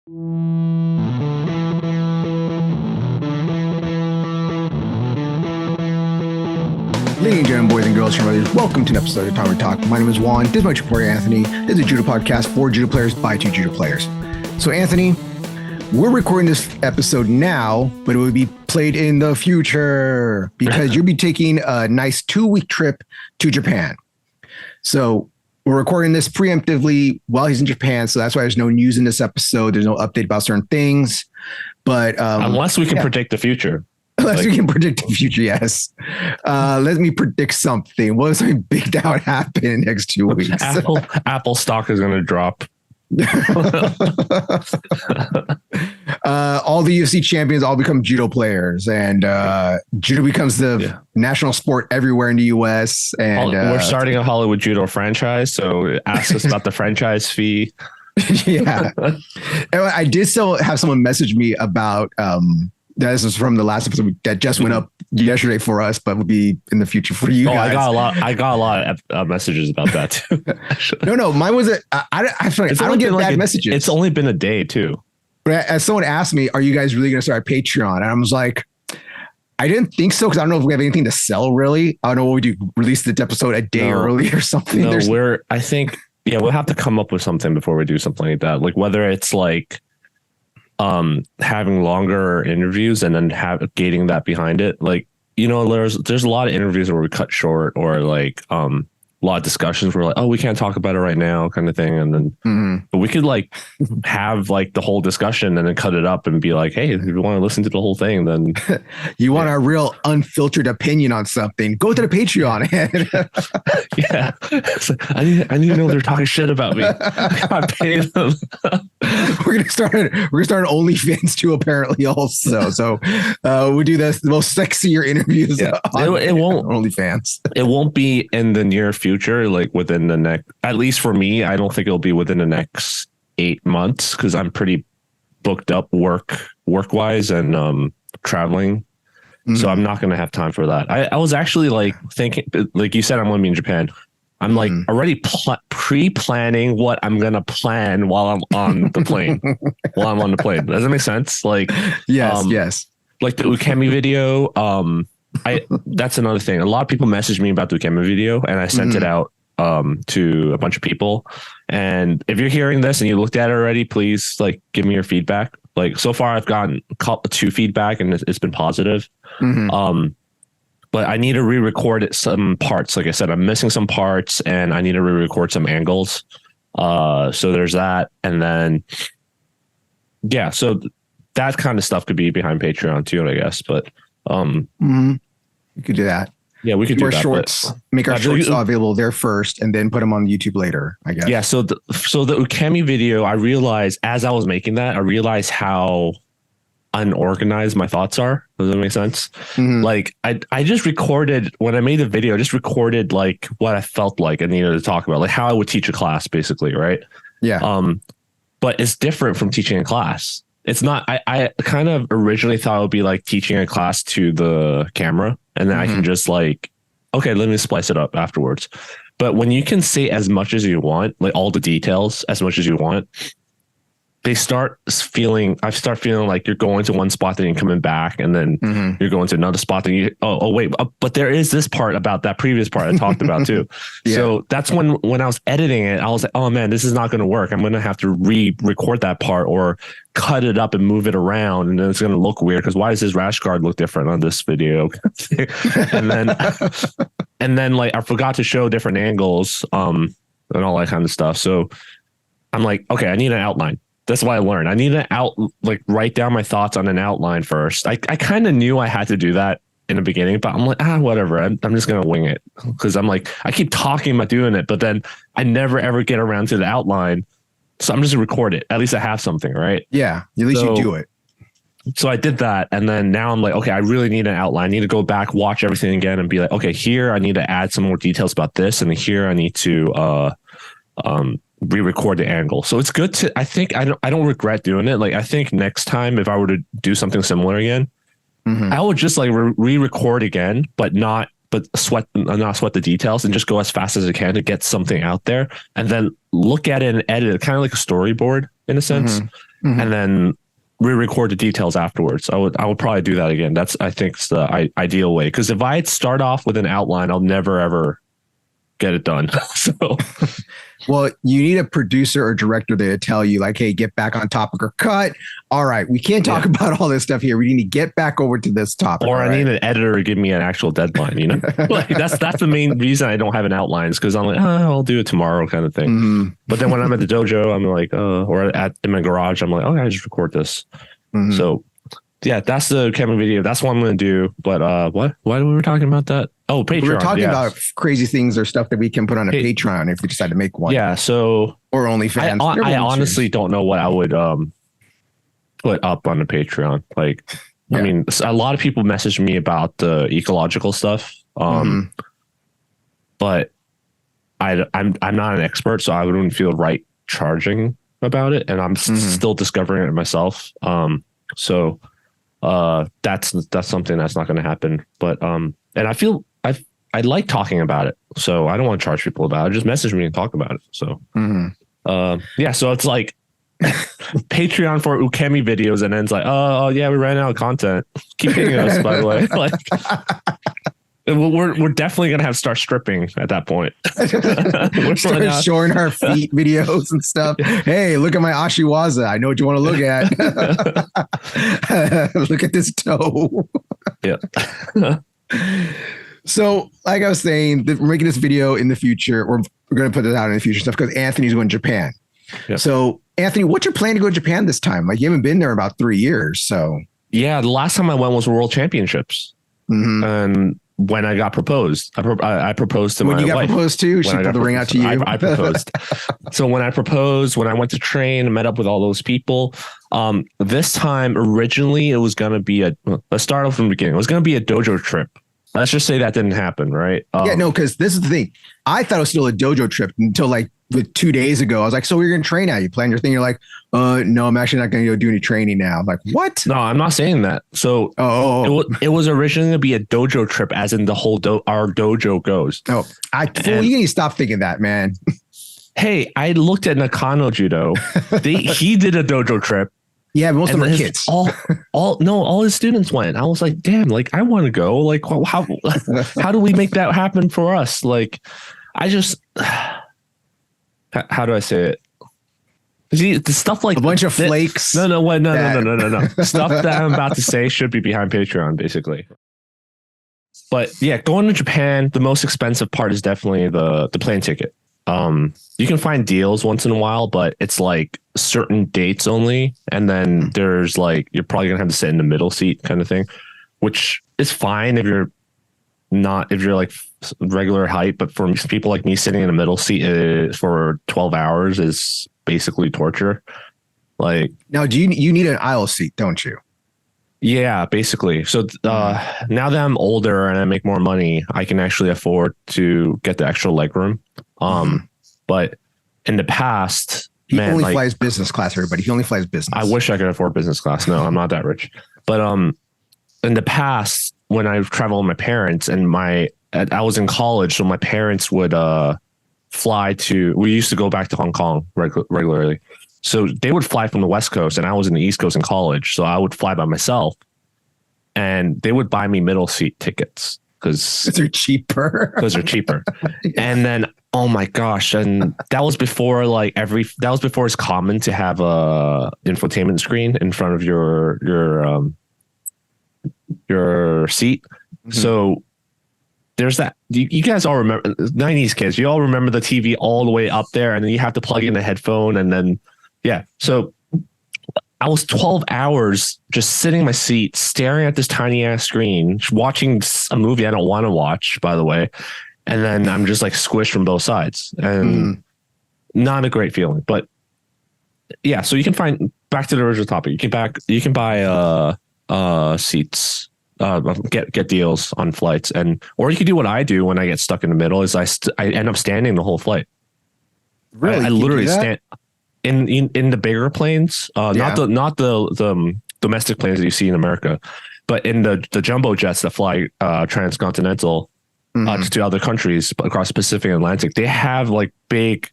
Ladies and gentlemen, boys and girls, brothers, welcome to an episode of Tatami Talk. My name is Juan. This is my partner, Anthony. This is a judo podcast for judo players by two judo players. So, Anthony, we're recording this episode now, but it will be played in the future because you'll be taking a nice 2-week trip to Japan. So, we're recording this preemptively while he's in Japan, so that's why there's no news in this episode. There's no update about certain things. But unless we can predict the future. Unless we can predict the future, yes. Let me predict something. What is something big that would happen in the next 2 weeks? Apple stock is going to drop. All the UFC champions all become judo players, and judo becomes the national sport everywhere in the US. And we're starting a Hollywood judo franchise, so ask us about the franchise fee. Yeah, I did still have someone message me about. This is from the last episode that just went up yesterday for us, but will be in the future for you guys. I got a lot of messages about that too. No, mine was I don't get bad messages. It's only been a day too. But as someone asked me, "Are you guys really going to start a Patreon?" And I was like, I didn't think so because I don't know if we have anything to sell. Really, I don't know what we do. Release the episode a day early or something. No, we'll have to come up with something before we do something like that. Like whether it's like. Having longer interviews and then gating that behind it. Like, there's a lot of interviews where we cut short or like, a lot of discussions where like, oh, we can't talk about it right now kind of thing. And then, but we could like have like the whole discussion and then cut it up and be like, hey, if you want to listen to the whole thing, then you want a real unfiltered opinion on something, go to the Patreon. Yeah. Like, I need to know they're talking shit about me. I pay them. We're gonna start an OnlyFans too, apparently also. So we do the most sexier interviews. Yeah. It won't OnlyFans. It won't be in the near future, like within the next, at least for me, I don't think it'll be within the next 8 months because I'm pretty booked up work wise and traveling. So I'm not going to have time for that. I was actually like thinking, like you said, I'm going to be in Japan. I'm like already pre-planning what I'm going to plan while I'm on the plane. Does that make sense? Like, yes. Like the Ukemi video. That's another thing. A lot of people messaged me about the Ukemi video and I sent it out to a bunch of people. And if you're hearing this and you looked at it already, please like give me your feedback. Like so far I've gotten 2 feedback and it's been positive. But I need to re-record some parts. Like I said, I'm missing some parts and I need to re-record some angles. So there's that. And then, so that kind of stuff could be behind Patreon too, I guess. But we could do that. Yeah, we could do that. Shorts, make our shorts available there first and then put them on YouTube later, I guess. Yeah. So the Ukemi video, I realized as I was making that, I realized how unorganized my thoughts are. Does that make sense? Like I just recorded when I made the video, I just recorded like what I felt like I needed to talk about, like how I would teach a class basically. Right. Yeah. But it's different from teaching a class. It's not, I kind of originally thought it would be like teaching a class to the camera and then I can just like, okay, let me splice it up afterwards. But when you can say as much as you want, like all the details as much as you want, I start feeling like you're going to one spot, then you're coming back, and then you're going to another spot. Then wait, but there is this part about that previous part I talked about too. Yeah. So that's when I was editing it, I was like, oh man, this is not going to work. I'm going to have to re-record that part or cut it up and move it around, and then it's going to look weird because why does his rash guard look different on this video? and then like I forgot to show different angles, and all that kind of stuff. So I'm like, okay, I need an outline. That's why I learned. I need to write down my thoughts on an outline first. I kind of knew I had to do that in the beginning, but I'm like, whatever. I'm just going to wing it because I'm like, I keep talking about doing it, but then I never ever get around to the outline. So I'm just going to record it. At least I have something, right? Yeah. At least you do it. So I did that. And then now I'm like, okay, I really need an outline. I need to go back, watch everything again and be like, okay, here I need to add some more details about this. And here I need to, re-record the angle. So it's good to, I think I don't regret doing it. Like I think next time if I were to do something similar again, I would just like re-record again, but not sweat the details and just go as fast as I can to get something out there and then look at it and edit it kind of like a storyboard in a sense. and then re-record the details afterwards. I would probably do that again. That's, I think, it's the ideal way. Because if I start off with an outline, I'll never ever get it done. So, well, you need a producer or director there to tell you, like, hey, get back on topic or cut. All right, we can't talk about all this stuff here. We need to get back over to this topic. Or I need an editor to give me an actual deadline. You know, like that's the main reason I don't have an outline, is because I'm like, I'll do it tomorrow, kind of thing. Mm-hmm. But then when I'm at the dojo, I'm like, or in my garage, I'm like, okay, I just record this. Mm-hmm. So, yeah, that's the camera video. That's what I'm going to do. But why were we talking about that? Oh, Patreon. We were talking about crazy things or stuff that we can put on a Patreon if we decide to make one. Yeah. So, or OnlyFans. I honestly don't know what I would put up on the Patreon. Like, I mean, a lot of people message me about the ecological stuff. But I'm not an expert, so I wouldn't feel right charging about it, and I'm still discovering it myself. So that's something that's not going to happen. But and I like talking about it, so I don't want to charge people about it. Just message me and talk about it. So yeah, so it's like Patreon for Ukemi videos, and then it's like, oh yeah, we ran out of content. Keep hitting us, by the way. Like, we're definitely gonna have to start stripping at that point. We're start showing our feet videos and stuff. Hey, look at my ashiwaza. I know what you want to look at. Look at this toe. Yeah. So, like I was saying, we're making this video in the future. We're going to put this out in the future stuff because Anthony's going to Japan. Yep. So, Anthony, what's your plan to go to Japan this time? Like, you haven't been there about 3 years. So, yeah, the last time I went was World Championships. And when I got proposed, I proposed to my wife. When you got proposed to, she put the ring out to you. I proposed. So when I proposed, when I went to train, met up with all those people. This time, originally, it was going to be let's start off from the beginning. It was going to be a dojo trip. Let's just say that didn't happen, right? Yeah, no, because this is the thing. I thought it was still a dojo trip until like 2 days ago. I was like, so you're going to train now? You plan your thing? You're like, no, I'm actually not going to go do any training now. I'm like, what? No, I'm not saying that. So it was originally going to be a dojo trip, as in the whole our dojo goes. No, you need to stop thinking that, man. Hey, I looked at Nakano Judo. He did a dojo trip. Yeah, most of our kids. All his students went. I was like, damn, like I want to go. Like, how do we make that happen for us? Like, I just, how do I say it? See, the stuff like a bunch of flakes. No. Stuff that I'm about to say should be behind Patreon, basically. But yeah, going to Japan, the most expensive part is definitely the plane ticket. You can find deals once in a while, but it's like certain dates only. And then there's like, you're probably gonna have to sit in the middle seat kind of thing, which is fine if you're like regular height. But for people like me, sitting in the middle seat for 12 hours is basically torture. Like, now, do you need an aisle seat, don't you? Yeah, basically. So now that I'm older and I make more money, I can actually afford to get the extra leg room. But in the past, he only flies business class, everybody. He only flies business. I wish I could afford business class. No, I'm not that rich. But in the past, when I traveled with my parents and I was in college, so my parents would fly to. We used to go back to Hong Kong regularly. So they would fly from the West Coast and I was in the East Coast in college. So I would fly by myself and they would buy me middle seat tickets because they're cheaper. And then, oh my gosh. And that was before it's common to have a infotainment screen in front of your seat. Mm-hmm. So there's that. You guys all remember 90s kids. You all remember the TV all the way up there and then you have to plug in a headphone and then, yeah. So I was 12 hours just sitting in my seat, staring at this tiny ass screen, watching a movie I don't want to watch, by the way. And then I'm just like squished from both sides and not a great feeling, but yeah. So you can find, back to the original topic. You can buy seats, get deals on flights, or you can do what I do when I get stuck in the middle is I end up standing the whole flight. Really? I literally stand in the bigger planes, not the domestic planes that you see in America, but in the jumbo jets that fly transcontinental to other countries across the Pacific and Atlantic. They have like big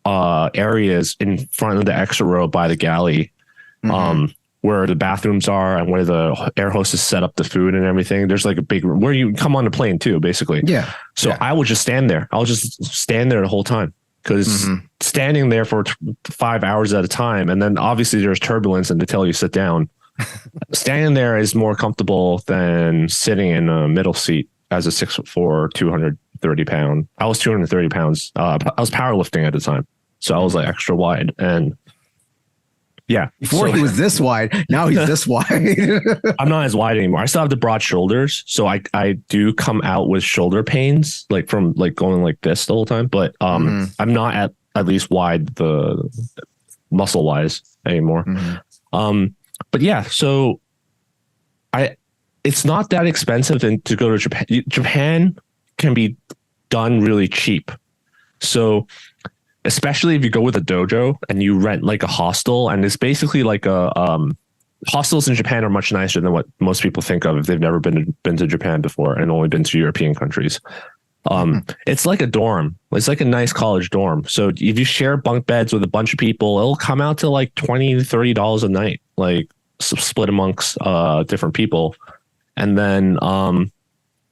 areas in front of the exit row by the galley where the bathrooms are and where the air hostess set up the food and everything. There's like a big room where you come on the plane too, basically. Yeah. So I would just stand there. I'll just stand there the whole time, because standing there for 5 hours at a time, and then obviously there's turbulence and they tell you sit down. Standing there is more comfortable than sitting in a middle seat as a 6'4", 230 pound. I was 230 pounds. I was powerlifting at the time, so I was like extra wide. And yeah, before he was this wide, now he's this wide. I'm not as wide anymore. I still have the broad shoulders, so I do come out with shoulder pains, like from like going like this the whole time. But I'm not at least wide the muscle wise anymore. But yeah, so it's not that expensive to go to Japan. Japan can be done really cheap. So especially if you go with a dojo and you rent like a hostel, and it's basically like hostels in Japan are much nicer than what most people think of if they've never been to Japan before and only been to European countries. It's like a dorm. It's like a nice college dorm. So if you share bunk beds with a bunch of people, it'll come out to like $20 to $30 a night, like split amongst different people. And then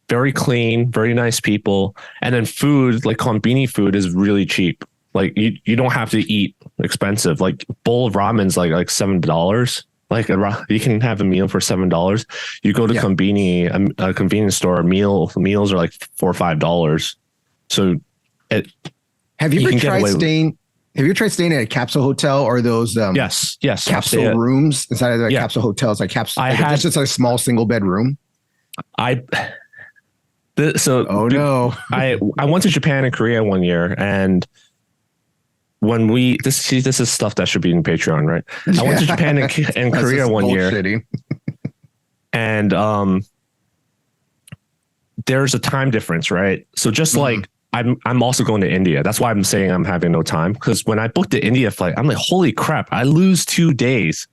very clean, very nice people. And then food, like konbini food, is really cheap. Like you don't have to eat expensive. Like bowl of ramen's like $7. Like you can have a meal for $7. You go to konbini, a convenience store, meals are like $4 or $5. So have you ever tried staying? Have you tried staying at a capsule hotel or those? Yes. Capsule rooms inside of the capsule hotels, like capsule. It's just a small single bed room. I went to Japan and Korea one year, and when this is stuff that should be in Patreon, right? I went to Japan and Korea one year, and there's a time difference, right? So just like I'm also going to India. That's why I'm saying I'm having no time, because when I booked the India flight, I'm like, holy crap, I lose 2 days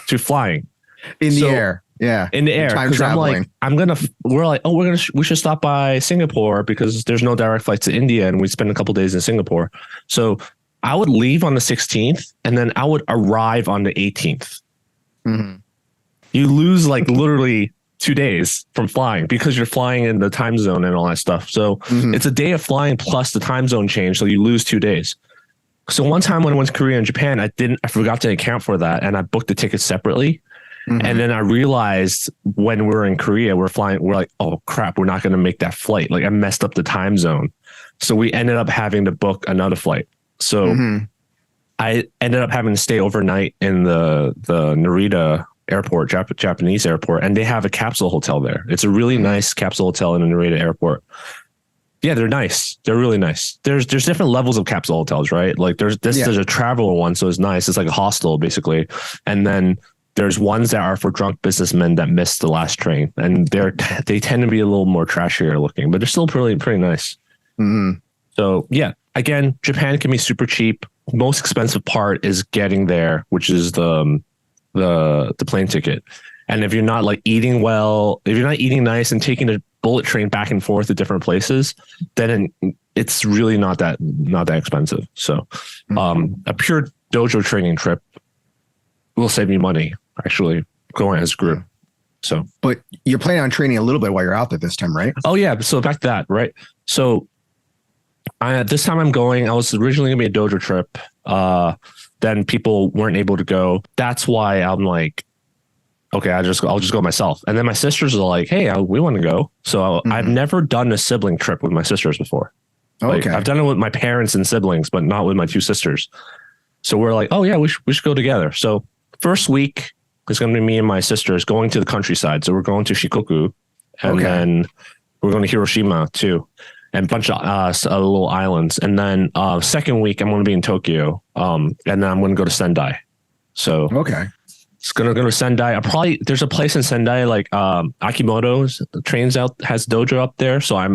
to flying in the air. Yeah, in the air. Because I'm like, we should stop by Singapore because there's no direct flights to India, and we spend a couple days in Singapore. So I would leave on the 16th, and then I would arrive on the 18th. You lose like literally 2 days from flying because you're flying in the time zone and all that stuff. So it's a day of flying plus the time zone change. So you lose 2 days. So one time when I went to Korea and Japan, I forgot to account for that, and I booked the tickets separately. And then I realized when we were in Korea, we're like, oh crap, we're not going to make that flight. Like I messed up the time zone. So we ended up having to book another flight. So I ended up having to stay overnight in the Narita airport, Japanese airport, and they have a capsule hotel there. It's a really nice capsule hotel in the Narita airport. Yeah, they're nice. They're really nice. There's different levels of capsule hotels, right? Like there's a traveler one, so it's nice. It's like a hostel basically. And then there's ones that are for drunk businessmen that missed the last train, and they tend to be a little more trashier looking, but they're still pretty nice. So yeah, again, Japan can be super cheap. Most expensive part is getting there, which is the plane ticket. And if you're not like eating well, if you're not eating nice and taking a bullet train back and forth to different places, then it's really not that expensive. So a pure dojo training trip will save you money, actually, going as a group. So, but you're planning on training a little bit while you're out there this time, right? Oh yeah. So back to that, right? So this time I'm going. I was originally gonna be a dojo trip. Then people weren't able to go. That's why I'm like, okay, I'll just go myself. And then my sisters are like, hey, we want to go. So I've never done a sibling trip with my sisters before. Like, I've done it with my parents and siblings, but not with my 2 sisters. So we're like, oh yeah, we should go together. So first week is going to be me and my sisters going to the countryside. So we're going to Shikoku, and then we're going to Hiroshima too, and a bunch of little islands. And then second week I'm going to be in Tokyo, and then I'm going to go to Sendai. So it's going to go to Sendai. There's a place in Sendai like Akimoto's trains out, has dojo up there. So I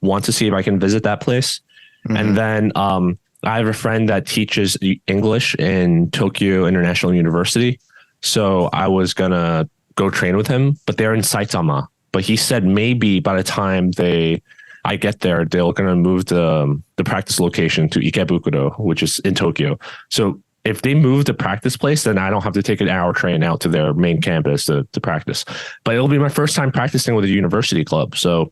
want to see if I can visit that place. And then I have a friend that teaches English in Tokyo International University. So I was going to go train with him, but they're in Saitama. But he said maybe by the time I get there, they're going to move the practice location to Ikebukuro, which is in Tokyo. So if they move the practice place, then I don't have to take an hour train out to their main campus to practice. But it'll be my first time practicing with a university club. So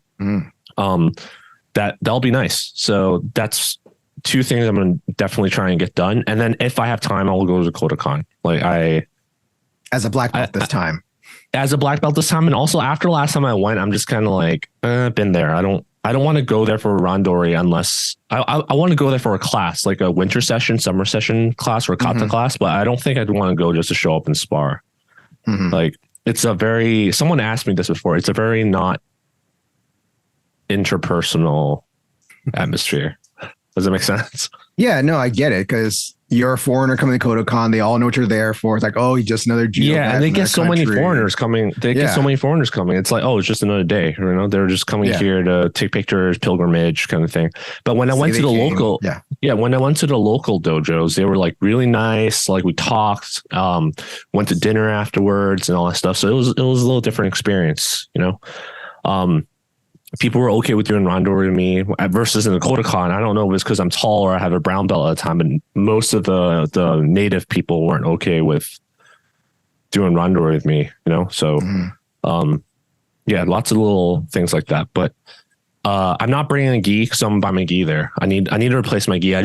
that'll be nice. So that's two things I'm going to definitely try and get done. And then if I have time, I'll go to Kodokan. As a black belt this time. As a black belt this time. And also after last time I went, I'm just kind of like, been there. I don't want to go there for a randori unless I want to go there for a class, like a winter session, summer session class or a kata class. But I don't think I'd want to go just to show up and spar. Like someone asked me this before. It's a very not interpersonal atmosphere. Does that make sense? Yeah, no, I get it. Because you're a foreigner coming to Kodokan. They all know what you're there for. It's like, oh, you're just another judo. Yeah, and they get so many foreigners coming. It's like, oh, it's just another day. You know, they're just coming here to take pictures, pilgrimage kind of thing. But when I went to the local, when I went to the local dojos, they were like really nice. Like we talked, went to dinner afterwards and all that stuff. So it was a little different experience, you know. People were okay with doing randori to me versus in the Kodokan. I don't know if it's because I'm tall or I have a brown belt at the time, but most of the native people weren't okay with doing randori with me, you know? So, lots of little things like that, but, I'm not bringing a gi because I'm gonna buy my gi there. I need to replace my gi. I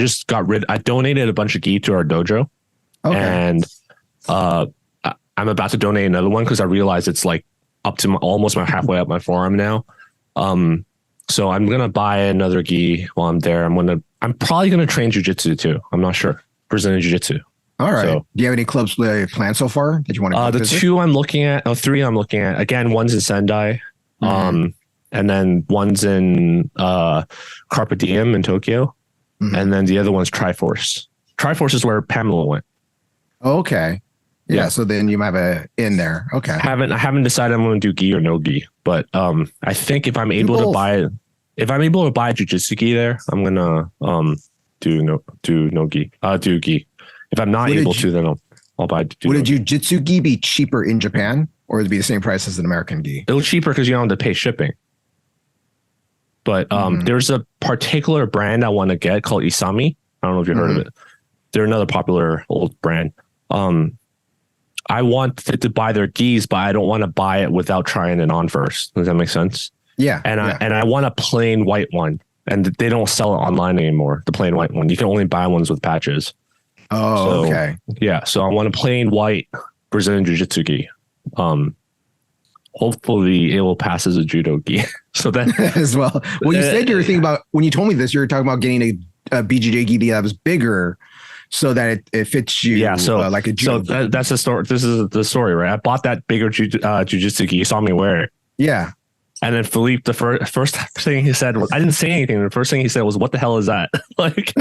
donated a bunch of gi to our dojo and, I'm about to donate another one because I realized it's like up to almost halfway up my forearm now. So I'm going to buy another gi while I'm there. I'm probably going to train jujitsu too. I'm not sure. Brazilian jiu-jitsu. All right. So, do you have any clubs planned so far that you want to visit? Three I'm looking at. Again, one's in Sendai. And then one's in, Carpe Diem in Tokyo. And then the other one's Triforce. Triforce is where Pamela went. Okay. Yeah, so then you might have in there. Okay. I haven't decided I'm going to do gi or no gi, but I think if I'm able to buy jiu-jitsu gi there, I'm gonna do no gi. Do gi. If I'm not able to, then I'll buy. Would a jiu-jitsu gi be cheaper in Japan, or would it be the same price as an American gi? It was cheaper because you don't have to pay shipping. But there's a particular brand I want to get called Isami. I don't know if you heard of it. They're another popular old brand. I want to buy their gis, but I don't want to buy it without trying it on first. Does that make sense? Yeah. And I want a plain white one, and they don't sell it online anymore. The plain white one, you can only buy ones with patches. Oh, okay. Yeah. So I want a plain white Brazilian Jiu-Jitsu gi. Hopefully it will pass as a judo gi. So that as well. Well, you said you were thinking about, when you told me this, you were talking about getting a BJJ gi that was bigger, so that it fits you. Yeah, so like a judo. So that's the story. This is the story, right? I bought that bigger jiu-jitsu gi. You saw me wear it. Yeah. And then Philippe, the first thing he said was, I didn't say anything. The first thing he said was, "What the hell is that?" Like,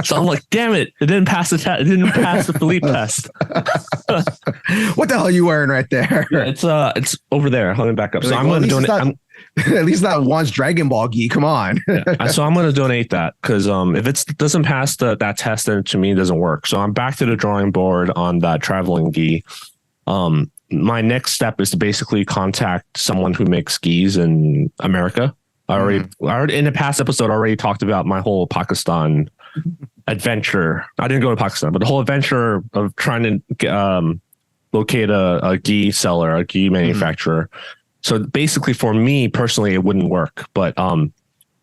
so I'm like, "Damn it! It didn't pass the test. It didn't pass the Philippe test." What the hell are you wearing right there? Yeah, it's over there. Let me back up. So like, I'm going to donate. At least not Juan's Dragon Ball gi. Come on. So I'm going to donate that because if it doesn't pass that test, then to me it doesn't work. So I'm back to the drawing board on that traveling gi. My next step is to basically contact someone who makes skis in America. I already in the past episode already talked about my whole Pakistan adventure. I didn't go to Pakistan, but the whole adventure of trying to locate a gi seller, a gi manufacturer. So basically, for me personally, it wouldn't work. But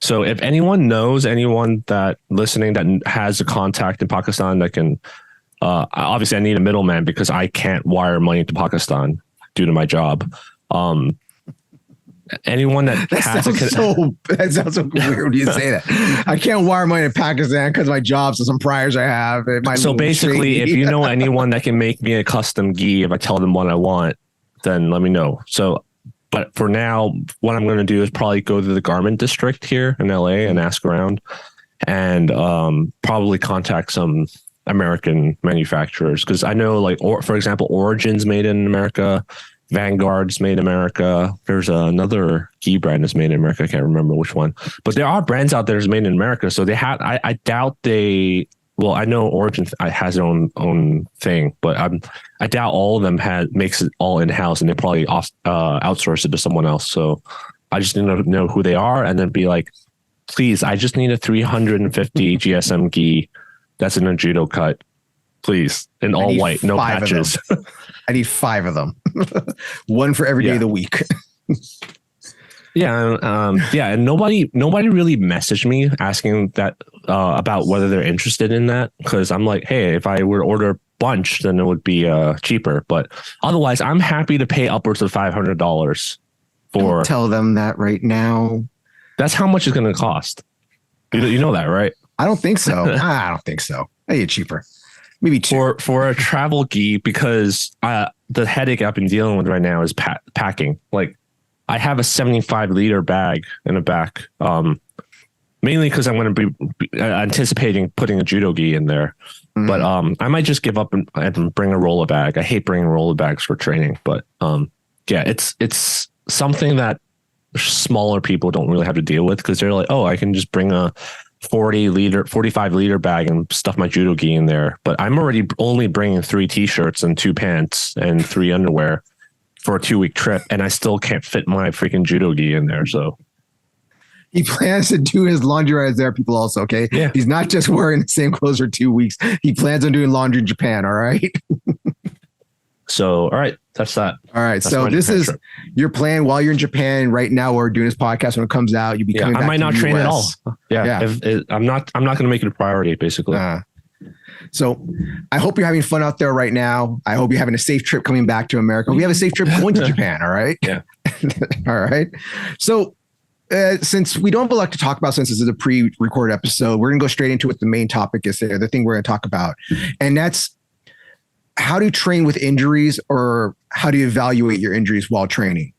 so if anyone knows anyone that listening that has a contact in Pakistan that can. Obviously I need a middleman because I can't wire money to Pakistan due to my job. Anyone that sounds so weird when you say that. I can't wire money to Pakistan because of my job. So some priors I have. So basically, if you know anyone that can make me a custom gi, if I tell them what I want, then let me know. So, but for now, what I'm going to do is probably go to the garment district here in LA and ask around, and probably contact some American manufacturers, because I know, like, for example, Origin's made in America, Vanguard's made in America. There's another gi brand that's made in America. I can't remember which one, but there are brands out there that's made in America. So they have. I doubt they. Well, I know Origin has their own thing, but I doubt all of them makes it all in house, and they probably outsource it to someone else. So I just need to know who they are, and then be like, please, I just need a 350 GSM gi. That's in a judo cut. please, in all white, no patches. I need 5 of them. One for every day of the week. And nobody really messaged me asking that about whether they're interested in that, because I'm like, hey, if I were to order a bunch, then it would be cheaper. But otherwise, I'm happy to pay upwards of $500 for. Don't tell them that right now. That's how much it's going to cost. You know that, right? I don't think so. I don't think so. I get cheaper. Maybe 2. For a travel gi, because the headache I've been dealing with right now is packing. Like, I have a 75-liter bag in the back, mainly because I'm going to be anticipating putting a judo gi in there. Mm-hmm. But I might just give up and bring a roller bag. I hate bringing roller bags for training, but it's something that smaller people don't really have to deal with, because they're like, oh, I can just bring a 45-liter bag and stuff my judo gi in there. But I'm already only bringing 3 t-shirts and 2 pants and 3 underwear for a 2-week trip, and I still can't fit my freaking judo gi in there. So he plans to do his laundry right there, people also, okay? Yeah. He's not just wearing the same clothes for 2 weeks. He plans on doing laundry in Japan, all right? So, all right, that's that. All right, that's so this Japan is trip. your plan while you're in Japan right now. We're doing this podcast. When it comes out, you'll be coming back I might not train at all. Yeah. I'm not going to make it a priority, basically. So I hope you're having fun out there right now. I hope you're having a safe trip coming back to America. We have a safe trip going to Japan. All right. Yeah. All right. So since we don't have a lot to talk about, since this is a pre-recorded episode, we're going to go straight into what the main topic is there, the thing we're going to talk about. And that's how to train with injuries, or how to evaluate your injuries while training.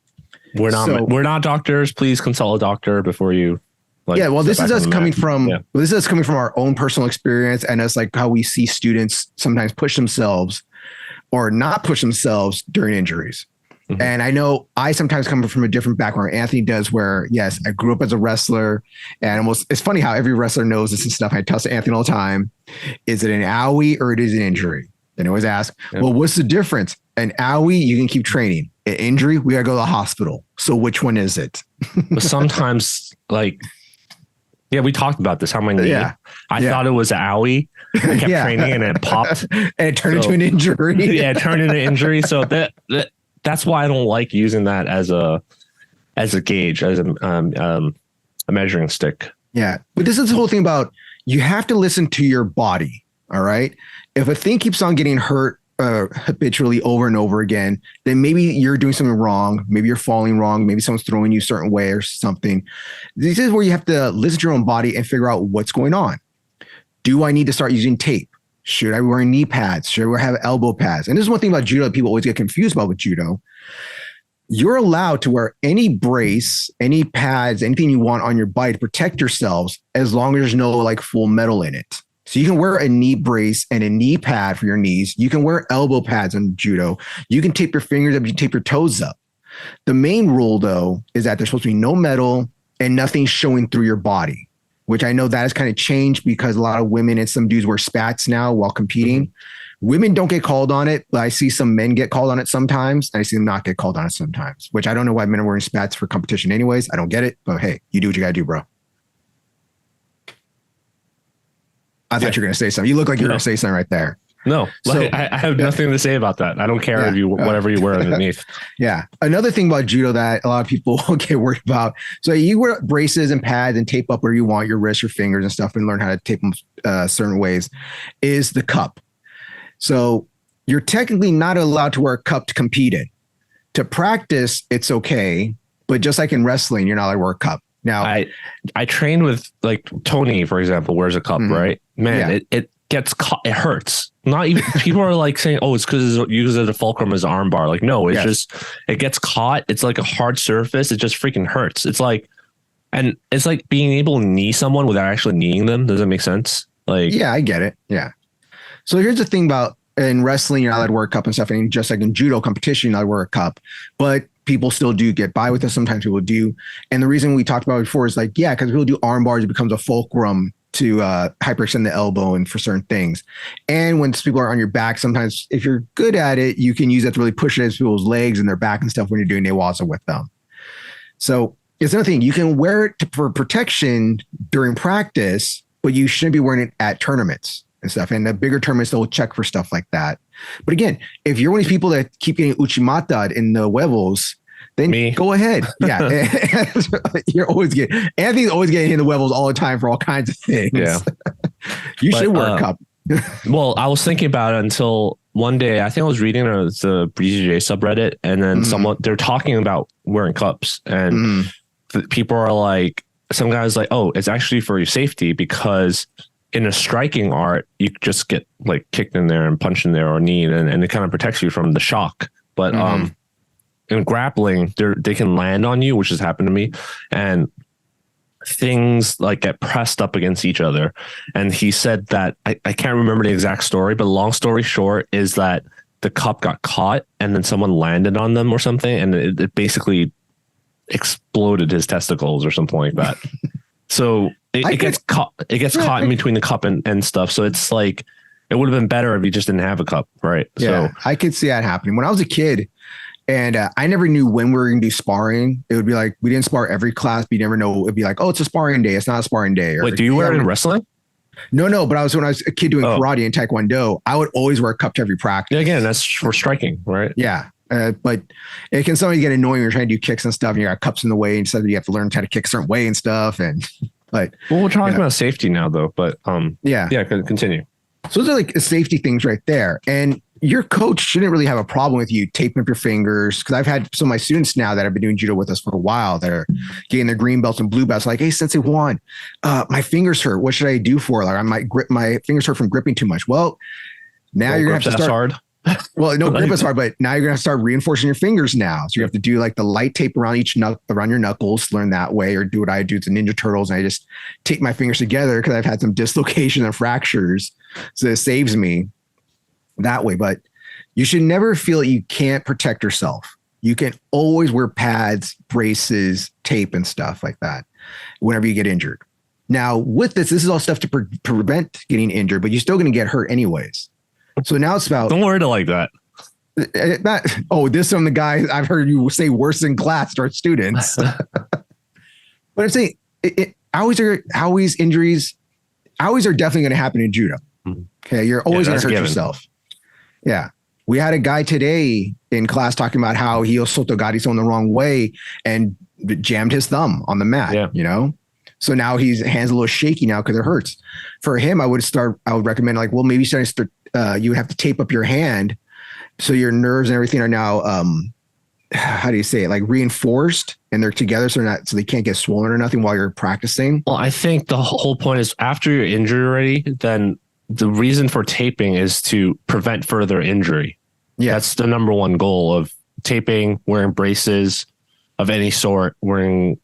We're not doctors. Please consult a doctor before you. This is us coming from our own personal experience, and it's like how we see students sometimes push themselves or not push themselves during injuries. Mm-hmm. And I know I sometimes come from a different background. Anthony does, where yes, I grew up as a wrestler, and it's funny how every wrestler knows this and stuff. I tell Anthony all the time, is it an owie or it is an injury? And I always ask, well, what's the difference? An owie, you can keep training. An injury, we gotta go to the hospital. So which one is it? But sometimes, we talked about this. How my knee? I thought it was an owie. I kept training and it popped, and it turned into an injury. It turned into an injury. So that's why I don't like using that as a gauge, as a measuring stick. Yeah, but this is the whole thing about, you have to listen to your body. All right. If a thing keeps on getting hurt habitually over and over again, then maybe you're doing something wrong. Maybe you're falling wrong. Maybe someone's throwing you a certain way or something. This is where you have to listen to your own body and figure out what's going on. Do I need to start using tape? Should I wear knee pads? Should I have elbow pads? And this is one thing about judo that people always get confused about with judo. You're allowed to wear any brace, any pads, anything you want on your body to protect yourselves, as long as there's no full metal in it. So you can wear a knee brace and a knee pad for your knees. You can wear elbow pads on judo. You can tape your fingers up. You can tape your toes up. The main rule, though, is that there's supposed to be no metal and nothing showing through your body, which I know that has kind of changed because a lot of women and some dudes wear spats now while competing. Women don't get called on it, but I see some men get called on it sometimes. And I see them not get called on it sometimes, which I don't know why men are wearing spats for competition anyways. I don't get it, but hey, you do what you got to do, bro. I thought you were going to say something. You look like you're going to say something right there. No, so, I have nothing to say about that. I don't care if you whatever you wear underneath. Yeah. Another thing about judo that a lot of people get worried about. So you wear braces and pads and tape up where you want your wrists, your fingers and stuff, and learn how to tape them certain ways, is the cup. So you're technically not allowed to wear a cup to compete in. To practice, it's okay. But just like in wrestling, you're not allowed to wear a cup. Now, I trained with Tony, for example, wears a cup, right? Man, it gets caught. It hurts. Not even people are saying, oh, it's because it uses the fulcrum as an arm bar. No, it's just, it gets caught. It's like a hard surface. It just freaking hurts. It's like being able to knee someone without actually kneeing them. Does that make sense? Yeah, I get it. Yeah. So here's the thing about, in wrestling, you're not allowed to wear a cup and stuff. And just like in judo competition, you're not allowed to wear a cup, but people still do get by with us. Sometimes people do. And the reason we talked about it before is because people do arm bars, it becomes a fulcrum to hyperextend the elbow and for certain things. And when people are on your back, sometimes if you're good at it, you can use that to really push it into people's legs and their back and stuff when you're doing newaza with them. So it's another thing. You can wear it for protection during practice, but you shouldn't be wearing it at tournaments. and stuff. And the bigger tournaments, they'll check for stuff like that. But again, if you're one of these people that keep getting uchimata in the huevos, then go ahead. Yeah. You're always Anthony's always getting in the huevos all the time for all kinds of things. Yeah. You should wear a cup. Well, I was thinking about it until one day, I think I was reading the BJJ subreddit, and then they're talking about wearing cups, and people are like, some guys like, oh, it's actually for your safety, because in a striking art, you just get like kicked in there and punched in there or kneed, and it kind of protects you from the shock. But in grappling, they can land on you, which has happened to me, and things like get pressed up against each other. And he said that I can't remember the exact story, but long story short is that the cup got caught and then someone landed on them or something, and it basically exploded his testicles or something like that. So it gets caught in between the cup and stuff. So it's like, it would have been better if you just didn't have a cup, right? Yeah, so I could see that happening. When I was a kid, and I never knew when we were going to do sparring. It would be like, we didn't spar every class, but you never know. It'd be like, oh, it's a sparring day. It's not a sparring day. Or, wait, do you wear it in wrestling? No. But when I was a kid doing karate and taekwondo, I would always wear a cup to every practice. Yeah, again, that's for striking, right? Yeah. But it can sometimes get annoying when you're trying to do kicks and stuff, and you got cups in the way, and suddenly you have to learn how to kick a certain way and stuff. But we're talking about safety now, though. But continue. So those are like safety things right there. And your coach shouldn't really have a problem with you taping up your fingers. Cause I've had some of my students now that have been doing judo with us for a while that are getting their green belts and blue belts. Like, hey, Sensei Juan, my fingers hurt. What should I do for it? Like my fingers hurt from gripping too much. Well, now you're going to have to start. Hard. Well, no, grip is hard, but now you're going to start reinforcing your fingers now. So you have to do like the light tape around around your knuckles, learn that way, or do what I do to Ninja Turtles. And I just tape my fingers together because I've had some dislocation and fractures. So it saves me that way. But you should never feel that you can't protect yourself. You can always wear pads, braces, tape, and stuff like that whenever you get injured. Now, with this is all stuff to prevent getting injured, but you're still going to get hurt anyways. So now it's about... Don't word it like that. This from the guy I've heard you say worse in class to our students. But I'm saying Howie's injuries, Howie's are definitely going to happen in judo. Okay, you're always going to hurt yourself. Yeah. We had a guy today in class talking about how he sotogariso in the wrong way and jammed his thumb on the mat, you know? So now his hand's a little shaky now because it hurts. For him, I would recommend like, well, maybe you would have to tape up your hand so your nerves and everything are now, how do you say it? Like reinforced, and they're together so they can't get swollen or nothing while you're practicing. Well, I think the whole point is after you're injured already, then the reason for taping is to prevent further injury. Yeah. That's the number one goal of taping, wearing braces of any sort, wearing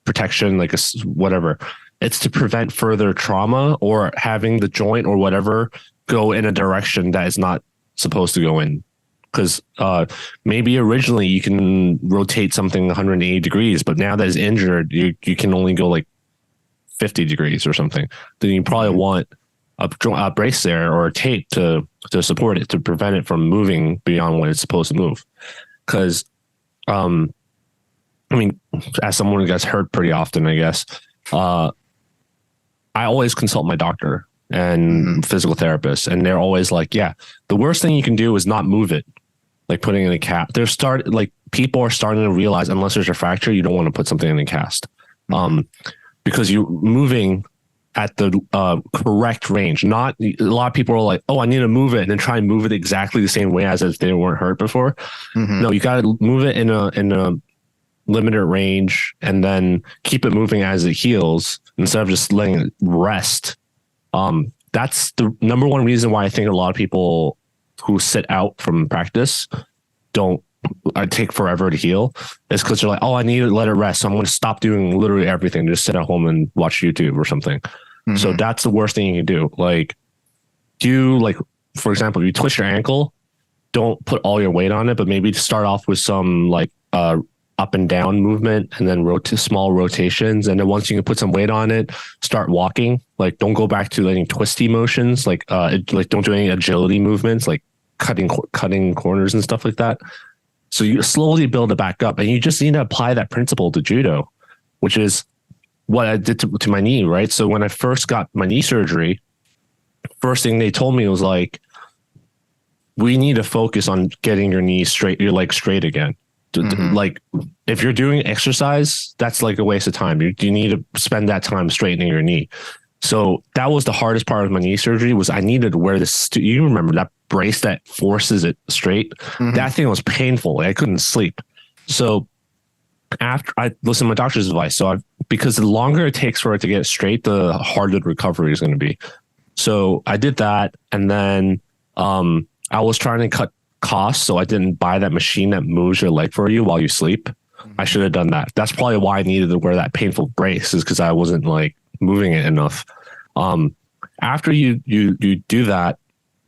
protection, like whatever. It's to prevent further trauma or having the joint or whatever go in a direction that is not supposed to go in. Because maybe originally you can rotate something 180 degrees, but now that it's injured, you can only go like 50 degrees or something. Then you probably want a brace there or a tape to support it, to prevent it from moving beyond when it's supposed to move. Because, I mean, as someone who gets hurt pretty often, I guess, I always consult my doctor and physical therapist, and they're always like, yeah, the worst thing you can do is not move it, like putting in a cast. People are starting to realize unless there's a fracture, you don't want to put something in a cast, because you're moving at the correct range. Not a lot of people are like, oh, I need to move it and then try and move it exactly the same way as if they weren't hurt before. No, you got to move it in a limited range and then keep it moving as it heals instead of just letting it rest. That's the number one reason why I think a lot of people who sit out from practice take forever to heal, is because they're like, oh, I need to let it rest, so I'm going to stop doing literally everything, just sit at home and watch YouTube or something. So that's the worst thing you can do. Like, for example, if you twist your ankle, don't put all your weight on it, but maybe start off with some like up and down movement, and then small rotations, and then once you can put some weight on it, start walking. Like, don't go back to any twisty motions, like don't do any agility movements, like cutting corners and stuff like that. So you slowly build it back up, and you just need to apply that principle to judo, which is what I did to my knee, right? So when I first got my knee surgery, first thing they told me was like, we need to focus on getting your knees straight, your legs straight again. Like if you're doing exercise, that's like a waste of time. You need to spend that time straightening your knee. So that was the hardest part of my knee surgery was I needed to wear this. You remember that brace that forces it straight? That thing was painful. I couldn't sleep. So after I listened to my doctor's advice, because the longer it takes for it to get straight, the harder the recovery is going to be. So I did that. And then I was trying to cut costs. So I didn't buy that machine that moves your leg for you while you sleep. I should have done that. That's probably why I needed to wear that painful brace, is because I wasn't like moving it enough. After you do that,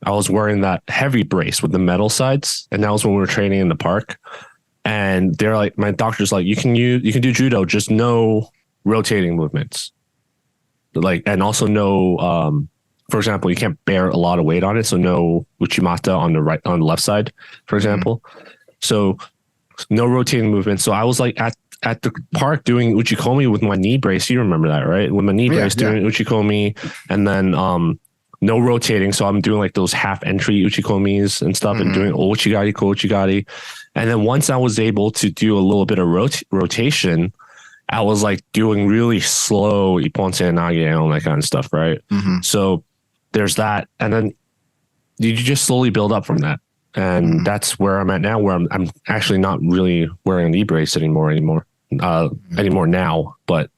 I was wearing that heavy brace with the metal sides. And that was when we were training in the park. And they're like, my doctor's like, you can do judo, just no rotating movements. Like, and also no, for example, you can't bear a lot of weight on it. So no uchimata on the left side, for example. So no rotating movements. So I was like at the park doing uchikomi with my knee brace. You remember that, right? With my knee brace doing uchikomi, and then no rotating. So I'm doing like those half entry uchikomis and stuff, and doing ouchigari, kouchigari. And then once I was able to do a little bit of rotation, I was like doing really slow iponse and nage and all that kind of stuff, right? So there's that, and then you just slowly build up from that. And that's where I'm at now, where I'm actually not really wearing a knee brace anymore now. But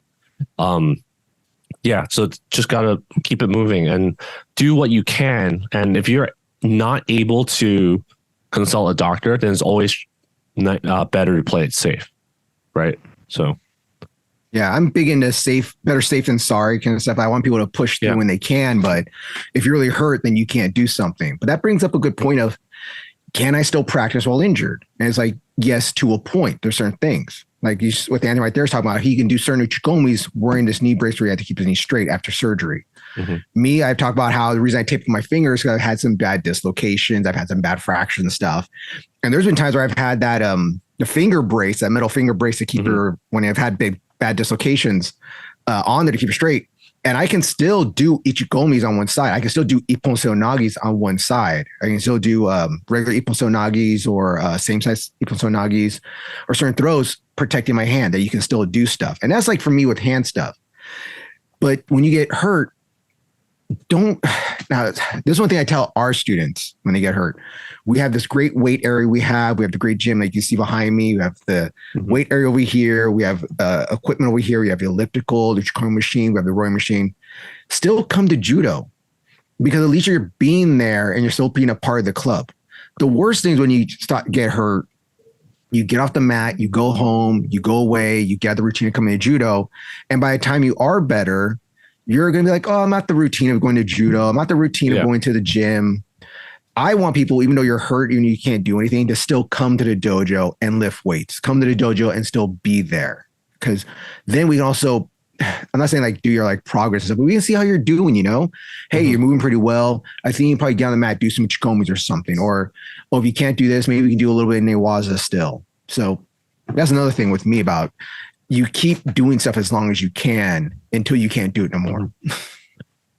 yeah, so just got to keep it moving and do what you can. And if you're not able to consult a doctor, then it's always better to play it safe. Right. So. Yeah, I'm big into better safe than sorry kind of stuff. I want people to push through when they can, but if you're really hurt, then you can't do something. But that brings up a good point of, can I still practice while injured? And it's like, yes, to a point. There's certain things. Like what Anthony right there is talking about, he can do certain uchikomis wearing this knee brace where you have to keep his knee straight after surgery. Me, I've talked about how the reason I taped my fingers is because I've had some bad dislocations. I've had some bad fractures and stuff. And there's been times where I've had that the finger brace, that metal finger brace to keep her, when I've had bad dislocations on there to keep it straight. And I can still do ichikomis on one side. I can still do iponse nagis on one side. I can still do regular iponse nagis or same size iponse nagis or certain throws protecting my hand that you can still do stuff. And that's like for me with hand stuff. But when you get hurt, now this is one thing I tell our students when they get hurt. We have this great weight area we have the great gym like you see behind me. We have the weight area over here. We have equipment over here. We have the elliptical, the Chikari machine. We have the rowing machine. Still come to judo because at least you're being there and you're still being a part of the club. The worst thing is when you get hurt, you get off the mat, you go home, you go away, you get the routine of coming to judo. And by the time you are better, you're going to be like, oh, I'm not the routine of going to judo. I'm not the routine of going to the gym. I want people, even though you're hurt, even you can't do anything, to still come to the dojo and lift weights, come to the dojo and still be there. Because then we can also, I'm not saying like do your like progress and stuff, but we can see how you're doing, Hey, you're moving pretty well. I think you can probably get on the mat, do some chikomis or something. Or if you can't do this, maybe we can do a little bit of newaza still. So that's another thing with me about you keep doing stuff as long as you can until you can't do it no more.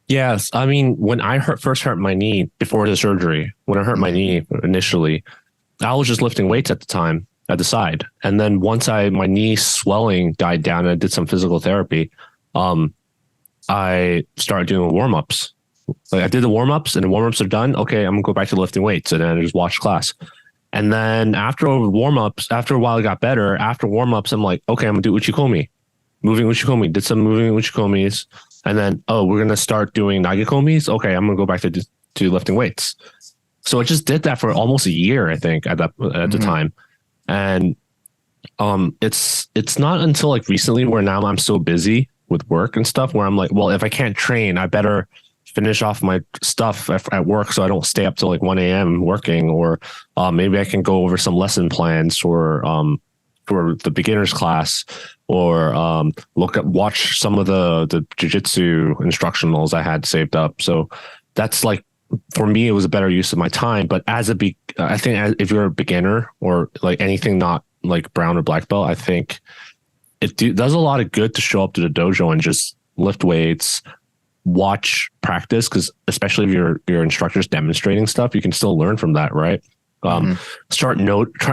Yes. I mean, when I first hurt my knee before the surgery, when I hurt my knee initially, I was just lifting weights at the time at the side. And then once my knee swelling died down and I did some physical therapy, I started doing warm-ups. Like I did the warm-ups and the warm-ups are done. Okay, I'm gonna go back to lifting weights. And then I just watch class. And then after warm-ups, after a while it got better. After warm-ups, I'm like, okay, I'm gonna do uchikomi. Moving uchikomi. Did some moving uchikomis. And then, we're going to start doing nagekomis. Okay, I'm going to go back to lifting weights. So I just did that for almost a year, I think, at the time. And it's not until like recently where now I'm so busy with work and stuff where I'm like, well, if I can't train, I better finish off my stuff at work so I don't stay up till like 1 a.m. working, or maybe I can go over some lesson plans for the beginners class, or watch some of the jiu-jitsu instructionals I had saved up. So that's like, for me, it was a better use of my time. But I think if you're a beginner or like anything not like brown or black belt, I think it does a lot of good to show up to the dojo and just lift weights, watch practice, because especially if your instructor's demonstrating stuff, you can still learn from that, right? Start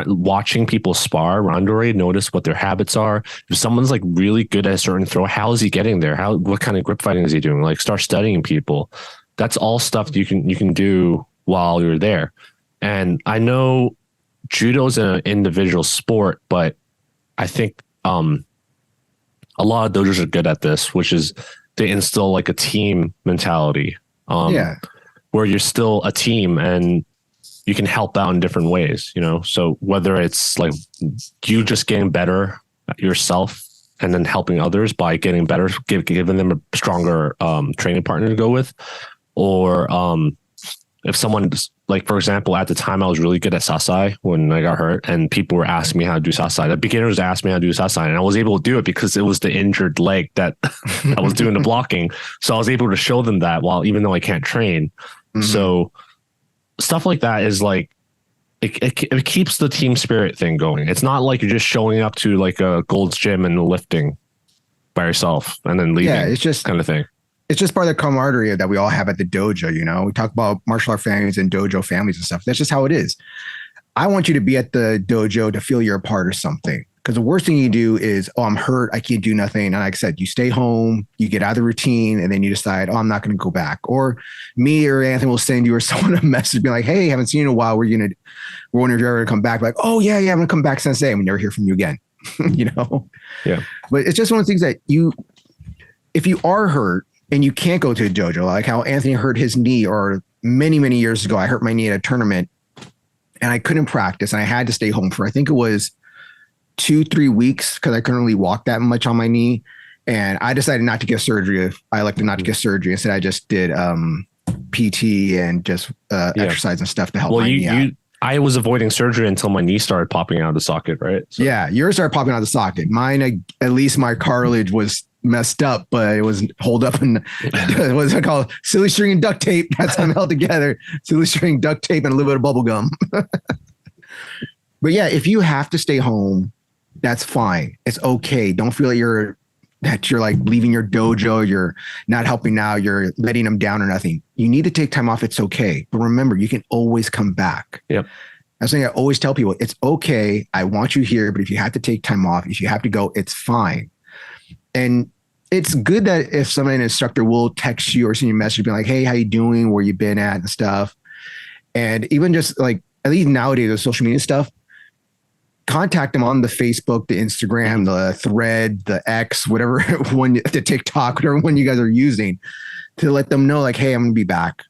watching people spar randori, notice what their habits are. If someone's like really good at a certain throw, how is he getting there? What kind of grip fighting is he doing? Like, start studying people. That's all stuff you can do while you're there. And I know judo's an individual sport, but I think a lot of dojos are good at this, which is they instill like a team mentality. Where you're still a team and you can help out in different ways, so whether it's like you just getting better yourself and then helping others by getting better, giving them a stronger training partner to go with, or if someone, like, for example, at the time I was really good at sasai when I got hurt, and people were asking me how to do sasai. The beginners asked me how to do sasai, and I was able to do it because it was the injured leg that I was doing the blocking. So I was able to show them that even though I can't train. So stuff like that is like, it keeps the team spirit thing going. It's not like you're just showing up to like a Gold's Gym and lifting by yourself and then leaving. Yeah, it's just kind of thing. It's just part of the camaraderie that we all have at the dojo. We talk about martial art families and dojo families and stuff. That's just how it is. I want you to be at the dojo to feel you're a part of something. Because the worst thing you do is, I'm hurt, I can't do nothing. And like I said, you stay home, you get out of the routine, and then you decide, I'm not going to go back. Or me or Anthony will send you or someone a message, be like, hey, haven't seen you in a while. We're wondering if you're ever going to come back. Like, oh yeah, I'm going to come back sensei. And we never hear from you again. Yeah. But it's just one of the things that if you are hurt and you can't go to a dojo, like how Anthony hurt his knee, or many, many years ago, I hurt my knee at a tournament and I couldn't practice and I had to stay home for, I think it was 2-3 weeks, because I couldn't really walk that much on my knee. And I decided not to get surgery. I elected not to get surgery. Instead, I just did PT and just exercise and stuff to help my knee out. I was avoiding surgery until my knee started popping out of the socket, right? So. Yeah, yours started popping out of the socket. Mine, at least my cartilage was messed up, but it was holed up in what's it called? Silly string and duct tape. That's how I'm held together. Silly string, duct tape, and a little bit of bubble gum. But yeah, if you have to stay home, that's fine. It's okay. Don't feel like you're like leaving your dojo. You're not helping now. You're letting them down or nothing. You need to take time off. It's okay. But remember, you can always come back. Yep. That's something I always tell people. It's okay. I want you here, but if you have to take time off, if you have to go, it's fine. And it's good that if an instructor will text you or send you a message being like, hey, how you doing? Where you been at and stuff. And even just like, at least nowadays with social media stuff, contact them on the Facebook, the Instagram, the Thread, the X, whatever one, the TikTok, whatever one you guys are using, to let them know like, hey, I'm going to be back.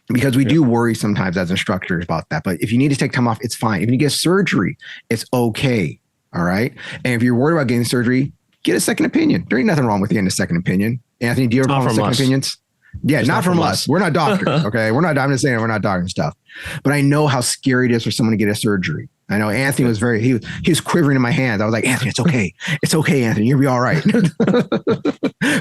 Because we do worry sometimes as instructors about that. But if you need to take time off, it's fine. If you get surgery, it's okay. All right. And if you're worried about getting surgery, get a second opinion. There ain't nothing wrong with getting a second opinion. Anthony, do you ever have second opinions? Yeah, not from us. We're not doctors. Okay. I'm just saying we're not doctors and stuff. But I know how scary it is for someone to get a surgery. I know Anthony was he was quivering in my hands. I was like, Anthony, it's okay. It's okay, Anthony. You'll be all right.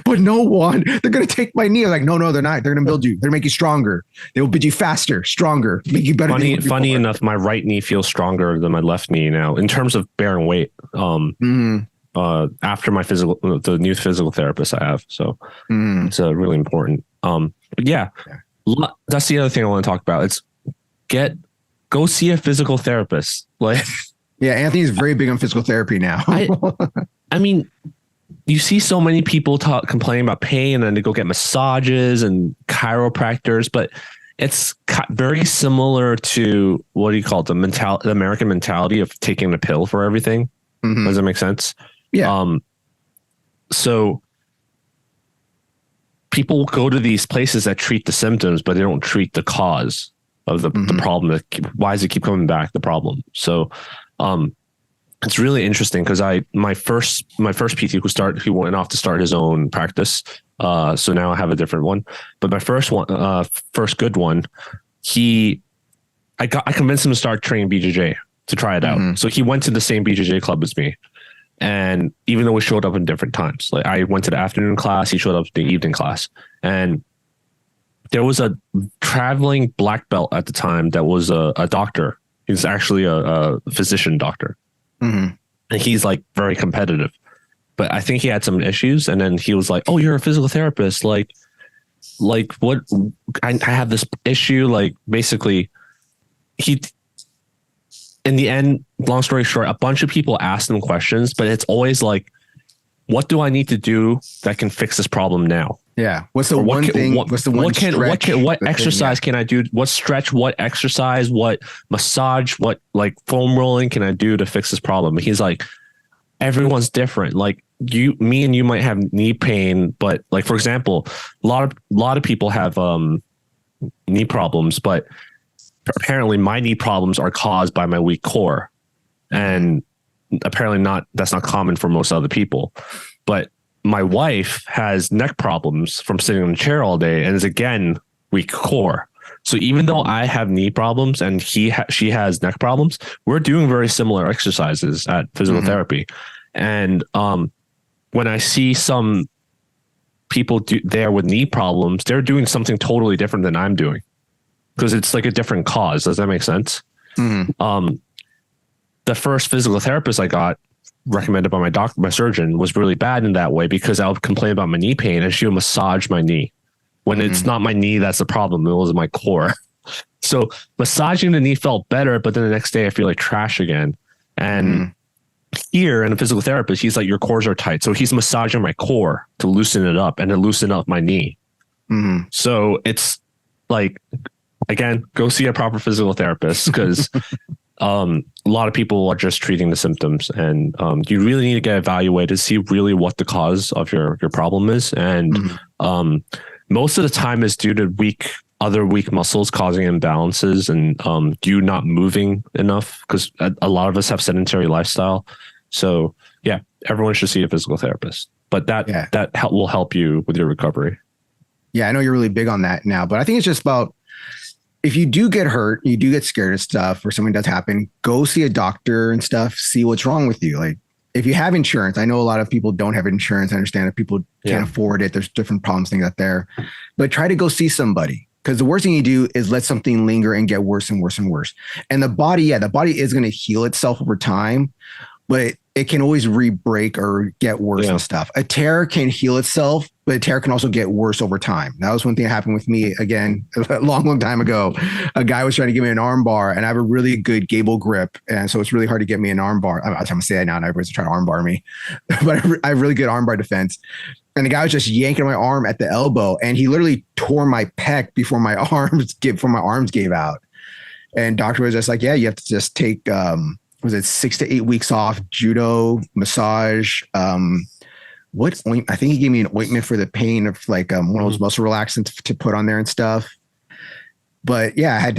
But no one, they're going to take my knee. I was like, no, they're not. They're going to build you. They're going to make you stronger. They will build you faster, stronger, make you better. Funny enough, my right knee feels stronger than my left knee now in terms of bearing weight. After my the new physical therapist I have. So it's really important. But yeah, that's the other thing I want to talk about. It's go see a physical therapist. Like, yeah, Anthony's very big on physical therapy now. I mean, you see so many people complaining about pain and then they go get massages and chiropractors, but it's very similar to what do you call it? The American mentality of taking a pill for everything. Does that make sense? Yeah. So people go to these places that treat the symptoms, but they don't treat the cause of the problem. Why does it keep coming back? The problem. So, it's really interesting because my first PT who went off to start his own practice. So now I have a different one, but my first good one, I convinced him to start training BJJ to try it out. So he went to the same BJJ club as me. And even though we showed up in different times, like I went to the afternoon class, he showed up to the evening class, and there was a traveling black belt at the time that was a doctor. He's actually a physician doctor. And he's like very competitive, but I think he had some issues. And then he was like, oh, you're a physical therapist. Like, like what I have this issue, like basically he, in the end, long story short, a bunch of people ask them questions, but it's always like, what do I need to do that can fix this problem now? Yeah. What's the one thing? What's the one stretch? What exercise can I do? What stretch? What exercise? What massage? What like foam rolling can I do to fix this problem? He's like, everyone's different. Like me and you might have knee pain, but like, for example, a lot of people have knee problems, but apparently my knee problems are caused by my weak core. And apparently that's not common for most other people. But my wife has neck problems from sitting in a chair all day and is again weak core. So even though I have knee problems and she has neck problems, we're doing very similar exercises at physical therapy. And when I see some people there with knee problems, they're doing something totally different than I'm doing because it's like a different cause. Does that make sense? The first physical therapist I got recommended by my surgeon was really bad in that way because I would complain about my knee pain and she would massage my knee when it's not my knee that's the problem. It was my core. So massaging the knee felt better, but then the next day I feel like trash again. And here in a physical therapist, he's like, your cores are tight. So he's massaging my core to loosen it up and to loosen up my knee. So it's like, again, go see a proper physical therapist because a lot of people are just treating the symptoms, and you really need to get evaluated to see really what the cause of your problem is. And most of the time is due to other weak muscles causing imbalances and you not moving enough because a lot of us have sedentary lifestyle. So yeah, everyone should see a physical therapist, but that will help you with your recovery. Yeah, I know you're really big on that now, but I think it's just about, if you do get hurt, you do get scared of stuff or something does happen, go see a doctor and stuff, see what's wrong with you. Like if you have insurance, I know a lot of people don't have insurance. I understand if people can't afford it, there's different problems, things out there, but try to go see somebody, because the worst thing you do is let something linger and get worse and worse and worse. And the body is going to heal itself over time, but it can always re-break or get worse and stuff. A tear can heal itself, but a tear can also get worse over time. That was one thing that happened with me again, a long time ago. A guy was trying to give me an arm bar and I have a really good gable grip. And so it's really hard to get me an arm bar. I'm going to say that now and everybody's trying to arm bar me, but I have really good arm bar defense. And the guy was just yanking my arm at the elbow and he literally tore my pec before my arms gave out. And doctor was just like, yeah, you have to just take, was it 6 to 8 weeks off, judo, massage, I think he gave me an ointment for the pain of like one of those muscle relaxants to put on there and stuff. But yeah, I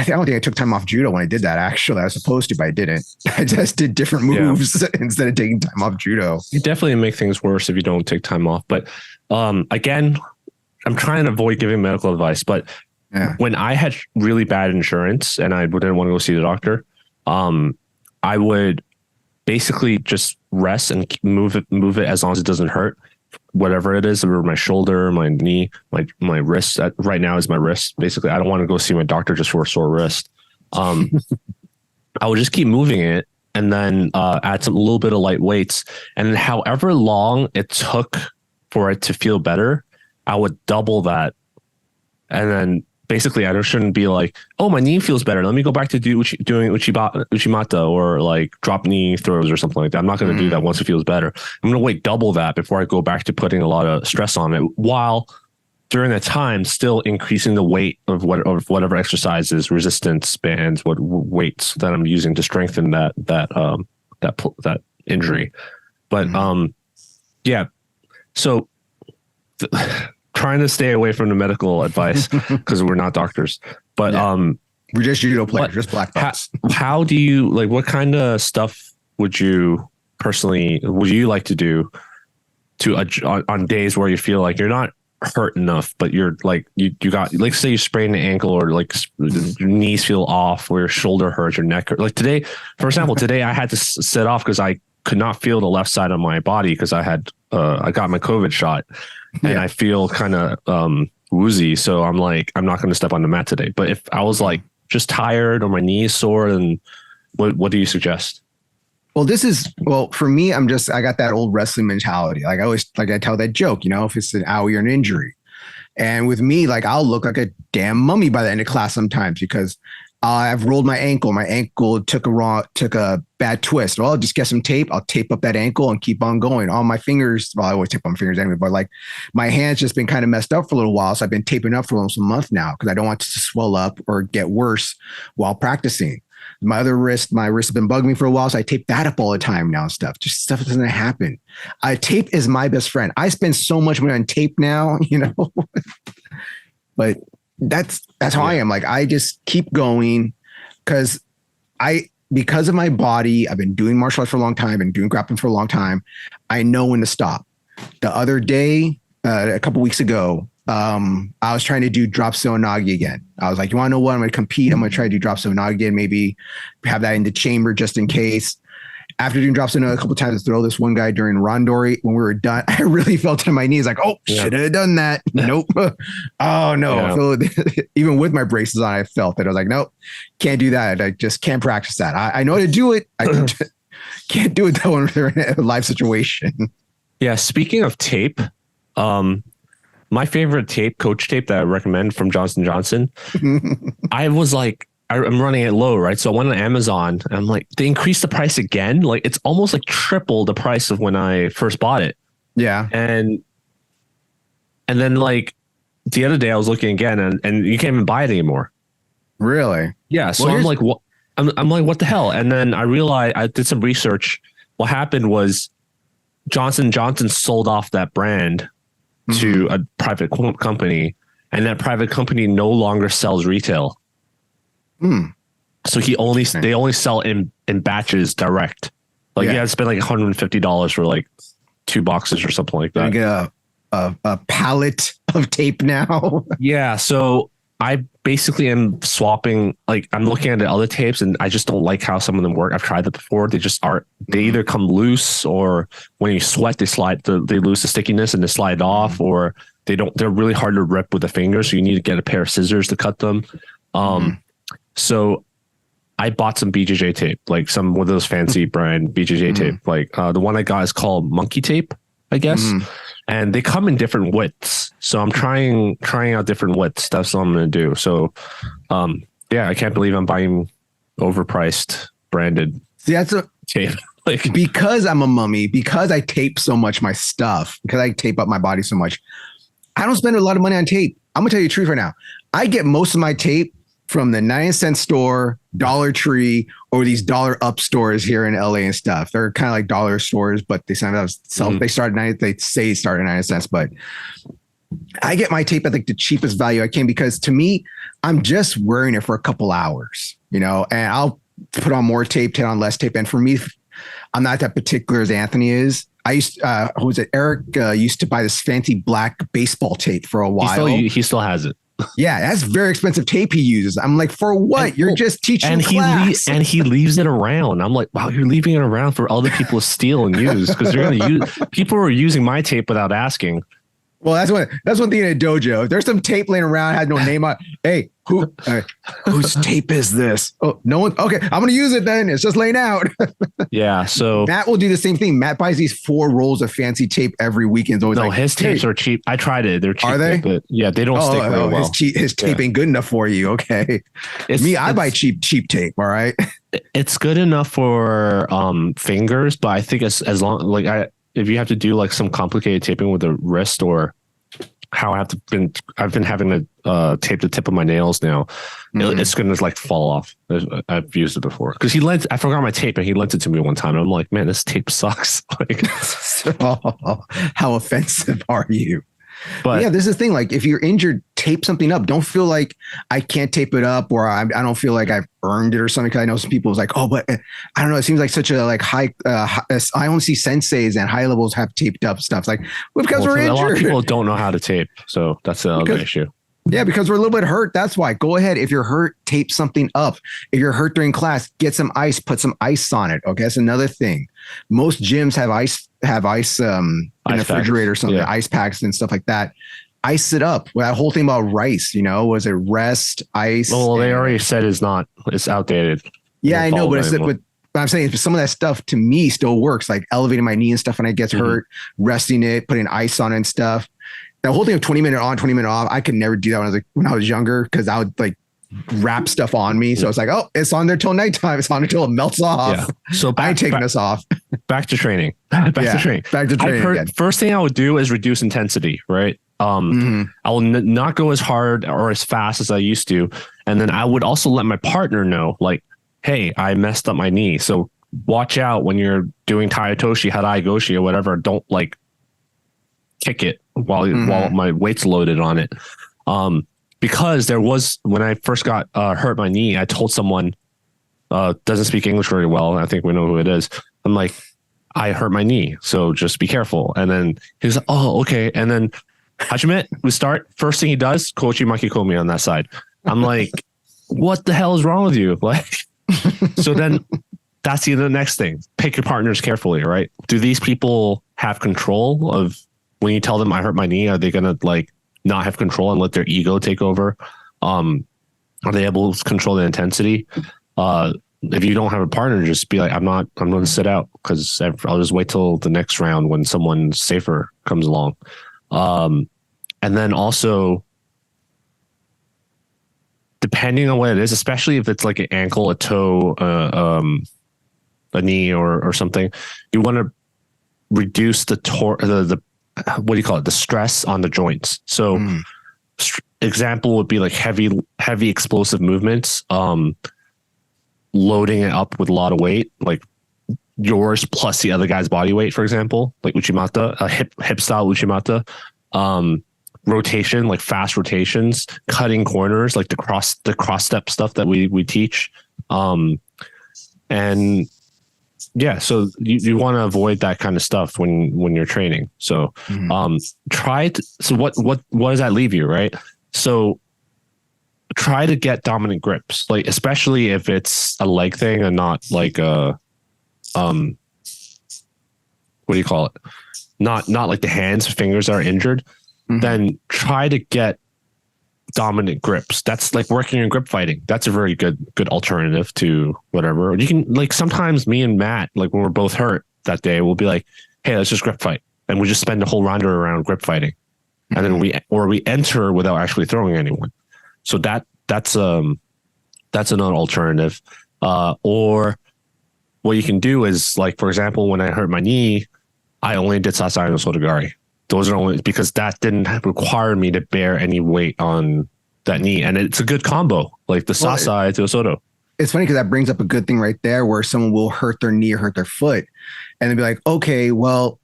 don't think I took time off judo when I did that. Actually, I was supposed to, but I didn't. I just did different moves instead of taking time off judo. You definitely make things worse if you don't take time off. But again, I'm trying to avoid giving medical advice. But when I had really bad insurance and I didn't want to go see the doctor, I would basically just rest and move it as long as it doesn't hurt, whatever it is, or my shoulder, my knee, my wrist. Right now is my wrist. Basically, I don't want to go see my doctor just for a sore wrist. I would just keep moving it and then add a little bit of light weights. And however long it took for it to feel better, I would double that. And then basically, I shouldn't be like, oh, my knee feels better. Let me go back to doing uchimata or like drop knee throws or something like that. I'm not going to do that once it feels better. I'm going to wait double that before I go back to putting a lot of stress on it, while during that time still increasing the weight of whatever exercises, resistance bands, what weights that I'm using to strengthen that injury. But yeah, so. Trying to stay away from the medical advice because we're not doctors, but we're just judo players, just black belts. How do you like? What kind of stuff would you like to do on days where you feel like you're not hurt enough, but you're like you got, like, say you sprained an ankle or like your knees feel off, or your shoulder hurts, your neck hurts. Like today, for example, I had to set off because I could not feel the left side of my body because I got my COVID shot. And I feel kind of woozy. So I'm like, I'm not going to step on the mat today. But if I was like just tired or my knees sore, then what do you suggest? Well, for me, I got that old wrestling mentality. Like I tell that joke, if it's an owie or an injury, And with me, like I'll look like a damn mummy by the end of class sometimes because I've rolled my ankle. My ankle took a bad twist. Well, I'll just get some tape. I'll tape up that ankle and keep on going. All my fingers, well, I always tape on my fingers anyway, but like my hand's just been kind of messed up for a little while. So I've been taping up for almost a month now because I don't want it to swell up or get worse while practicing. My wrist has been bugging me for a while. So I tape that up all the time now and stuff. Just stuff doesn't happen. Tape is my best friend. I spend so much money on tape now, but that's how I am. Like I just keep going because of my body, I've been doing martial arts for a long time and doing grappling for a long time. I know when to stop. The other day, a couple weeks ago, I was trying to do drop Seonagi again. I was like, you want to know what? I'm going to compete. I'm going to try to do drop Seonagi again. Maybe have that in the chamber just in case. After doing drop Seonagi a couple of times to throw this one guy during Randori, when we were done, I really felt in my knees like, oh, should have done that. Nope. Oh, no. Yeah. Even with my braces on, I felt that. I was like, nope, can't do that. I just can't practice that. I know how to do it. I can't do it though when they're in a live situation. Yeah. Speaking of tape, my favorite tape, coach tape that I recommend from Johnson & Johnson, I was like, I'm running it low, right? So I went on Amazon and I'm like, they increased the price again. Like it's almost like triple the price of when I first bought it. Yeah. And then like the other day I was looking again and you can't even buy it anymore. Really? Yeah. So I'm like, what? I'm like, what the hell? And then I realized I did some research. What happened was Johnson & Johnson sold off that brand to a private company, and that private company no longer sells retail. So they only sell in batches direct. Like you had to spend like $150 for like 2 boxes or something like that. I get a pallet of tape now. Yeah. So I basically am swapping, like I'm looking at the other tapes and I just don't like how some of them work. I've tried that before. They just aren't, they either come loose or when you sweat, they lose the stickiness and they slide off, or they're really hard to rip with the fingers. So you need to get a pair of scissors to cut them. So I bought some BJJ tape, like some one of those fancy brand BJJ tape. Like the one I got is called Monkey Tape, I guess. And they come in different widths. So I'm trying out different widths. That's what I'm going to do. So, I can't believe I'm buying overpriced branded tape. Like because I'm a mummy, because I tape so much my stuff, because I tape up my body so much, I don't spend a lot of money on tape. I'm going to tell you the truth right now. I get most of my tape from the 99-cent store, Dollar Tree, or these dollar up stores here in LA and stuff. They're kind of like dollar stores, but they sometimes sell. They start at they say start at 99 cents, but I get my tape at like the cheapest value I can because to me, I'm just wearing it for a couple hours, and I'll put on more tape, take on less tape. And for me, I'm not that particular as Anthony is. I used Eric used to buy this fancy black baseball tape for a while. He still has it. Yeah, that's very expensive tape he uses. I'm like, for what? You're just teaching class. And he leaves it around. I'm like, wow, you're leaving it around for other people to steal and use because they're going to use. People are using my tape without asking. Well, that's one thing in a dojo. If there's some tape laying around, had no name on. Hey, whose tape is this? Oh, no one. Okay, I'm going to use it then. It's just laying out. Yeah. So Matt will do the same thing. Matt buys these 4 rolls of fancy tape every weekend. No, like, his tapes are cheap. I tried it. They're cheap. Are they? But yeah, they don't stick very well. His tape ain't good enough for you. Okay. I buy cheap tape. All right. It's good enough for fingers, but I think as long if you have to do like some complicated taping with the wrist or how I've been having to tape the tip of my nails now, it's going to like fall off. I've used it before because I forgot my tape and he lent it to me one time. And I'm like, man, this tape sucks. Like, how offensive are you? But yeah, this is the thing. Like, if you're injured, tape something up. Don't feel like I can't tape it up, or I don't feel like I've earned it or something. Because I know some people was like, oh, but I don't know. It seems like such a like high. I only see senseis and high levels have taped up stuff. It's like, well, because we're injured. A lot of people don't know how to tape, so that's the other issue. Yeah, because we're a little bit hurt. That's why. Go ahead. If you're hurt, tape something up. If you're hurt during class, get some ice. Put some ice on it. Okay, that's another thing. Most gyms have ice in the refrigerator or something, ice packs and stuff like that. Ice it up. Well, that whole thing about rice, was it rest, ice? Well, they already said it's outdated. Yeah, I know, but I'm saying some of that stuff to me still works, like elevating my knee and stuff when I get hurt, resting it, putting ice on it and stuff. The whole thing of 20 minute on, 20 minute off, I could never do that when I was younger, because I would like wrap stuff on me. So it's like, oh, it's on there till nighttime. It's on until it melts off. Yeah. So I ain't taking this off. Back to training. Back to training. Again. First thing I would do is reduce intensity, right? I will not go as hard or as fast as I used to. And then I would also let my partner know, like, hey, I messed up my knee. So watch out when you're doing Tayatoshi, Harai Goshi or whatever. Don't like kick it while my weight's loaded on it. Because there was, when I first got hurt my knee, I told someone, doesn't speak English very well. I think we know who it is. I'm like, I hurt my knee, so just be careful. And then he was like, oh, okay. And then Hajime, we start. First thing he does, Kochi Makikomi on that side. I'm like, what the hell is wrong with you? Like, so then that's the next thing. Pick your partners carefully, right? Do these people have control of when you tell them I hurt my knee? Are they gonna like not have control and let their ego take over? Are they able to control the intensity? If you don't have a partner, just be like, I'm going to sit out, because I'll just wait till the next round when someone safer comes along. And then also, depending on what it is, especially if it's like an ankle, a toe, a knee or something, you want to reduce the what do you call it? The stress on the joints. So example would be like heavy explosive movements, loading it up with a lot of weight, like yours plus the other guy's body weight, for example, like Uchimata, a hip style Uchimata, rotation, like fast rotations, cutting corners, like the cross step stuff that we teach. And yeah, so you want to avoid that kind of stuff when you're training. So so what does that leave you, right? So try to get dominant grips, like especially if it's a leg thing and not like a what do you call it? Not like the hands, fingers are injured. Then try to get dominant grips. That's like working in grip fighting. That's a very good alternative to whatever. You can, like, sometimes me and Matt, like when we're both hurt that day, we'll be like, hey, let's just grip fight. And we just spend the whole round around grip fighting. And then we enter without actually throwing anyone. So that's another alternative. Or what you can do is, like, for example, when I hurt my knee, I only did Sasai no Sotogari. Those are only because that didn't require me to bear any weight on that knee. And it's a good combo, like the Sasai to Soto. It's funny because that brings up a good thing right there, where someone will hurt their knee or hurt their foot. And they'll be like, okay, well,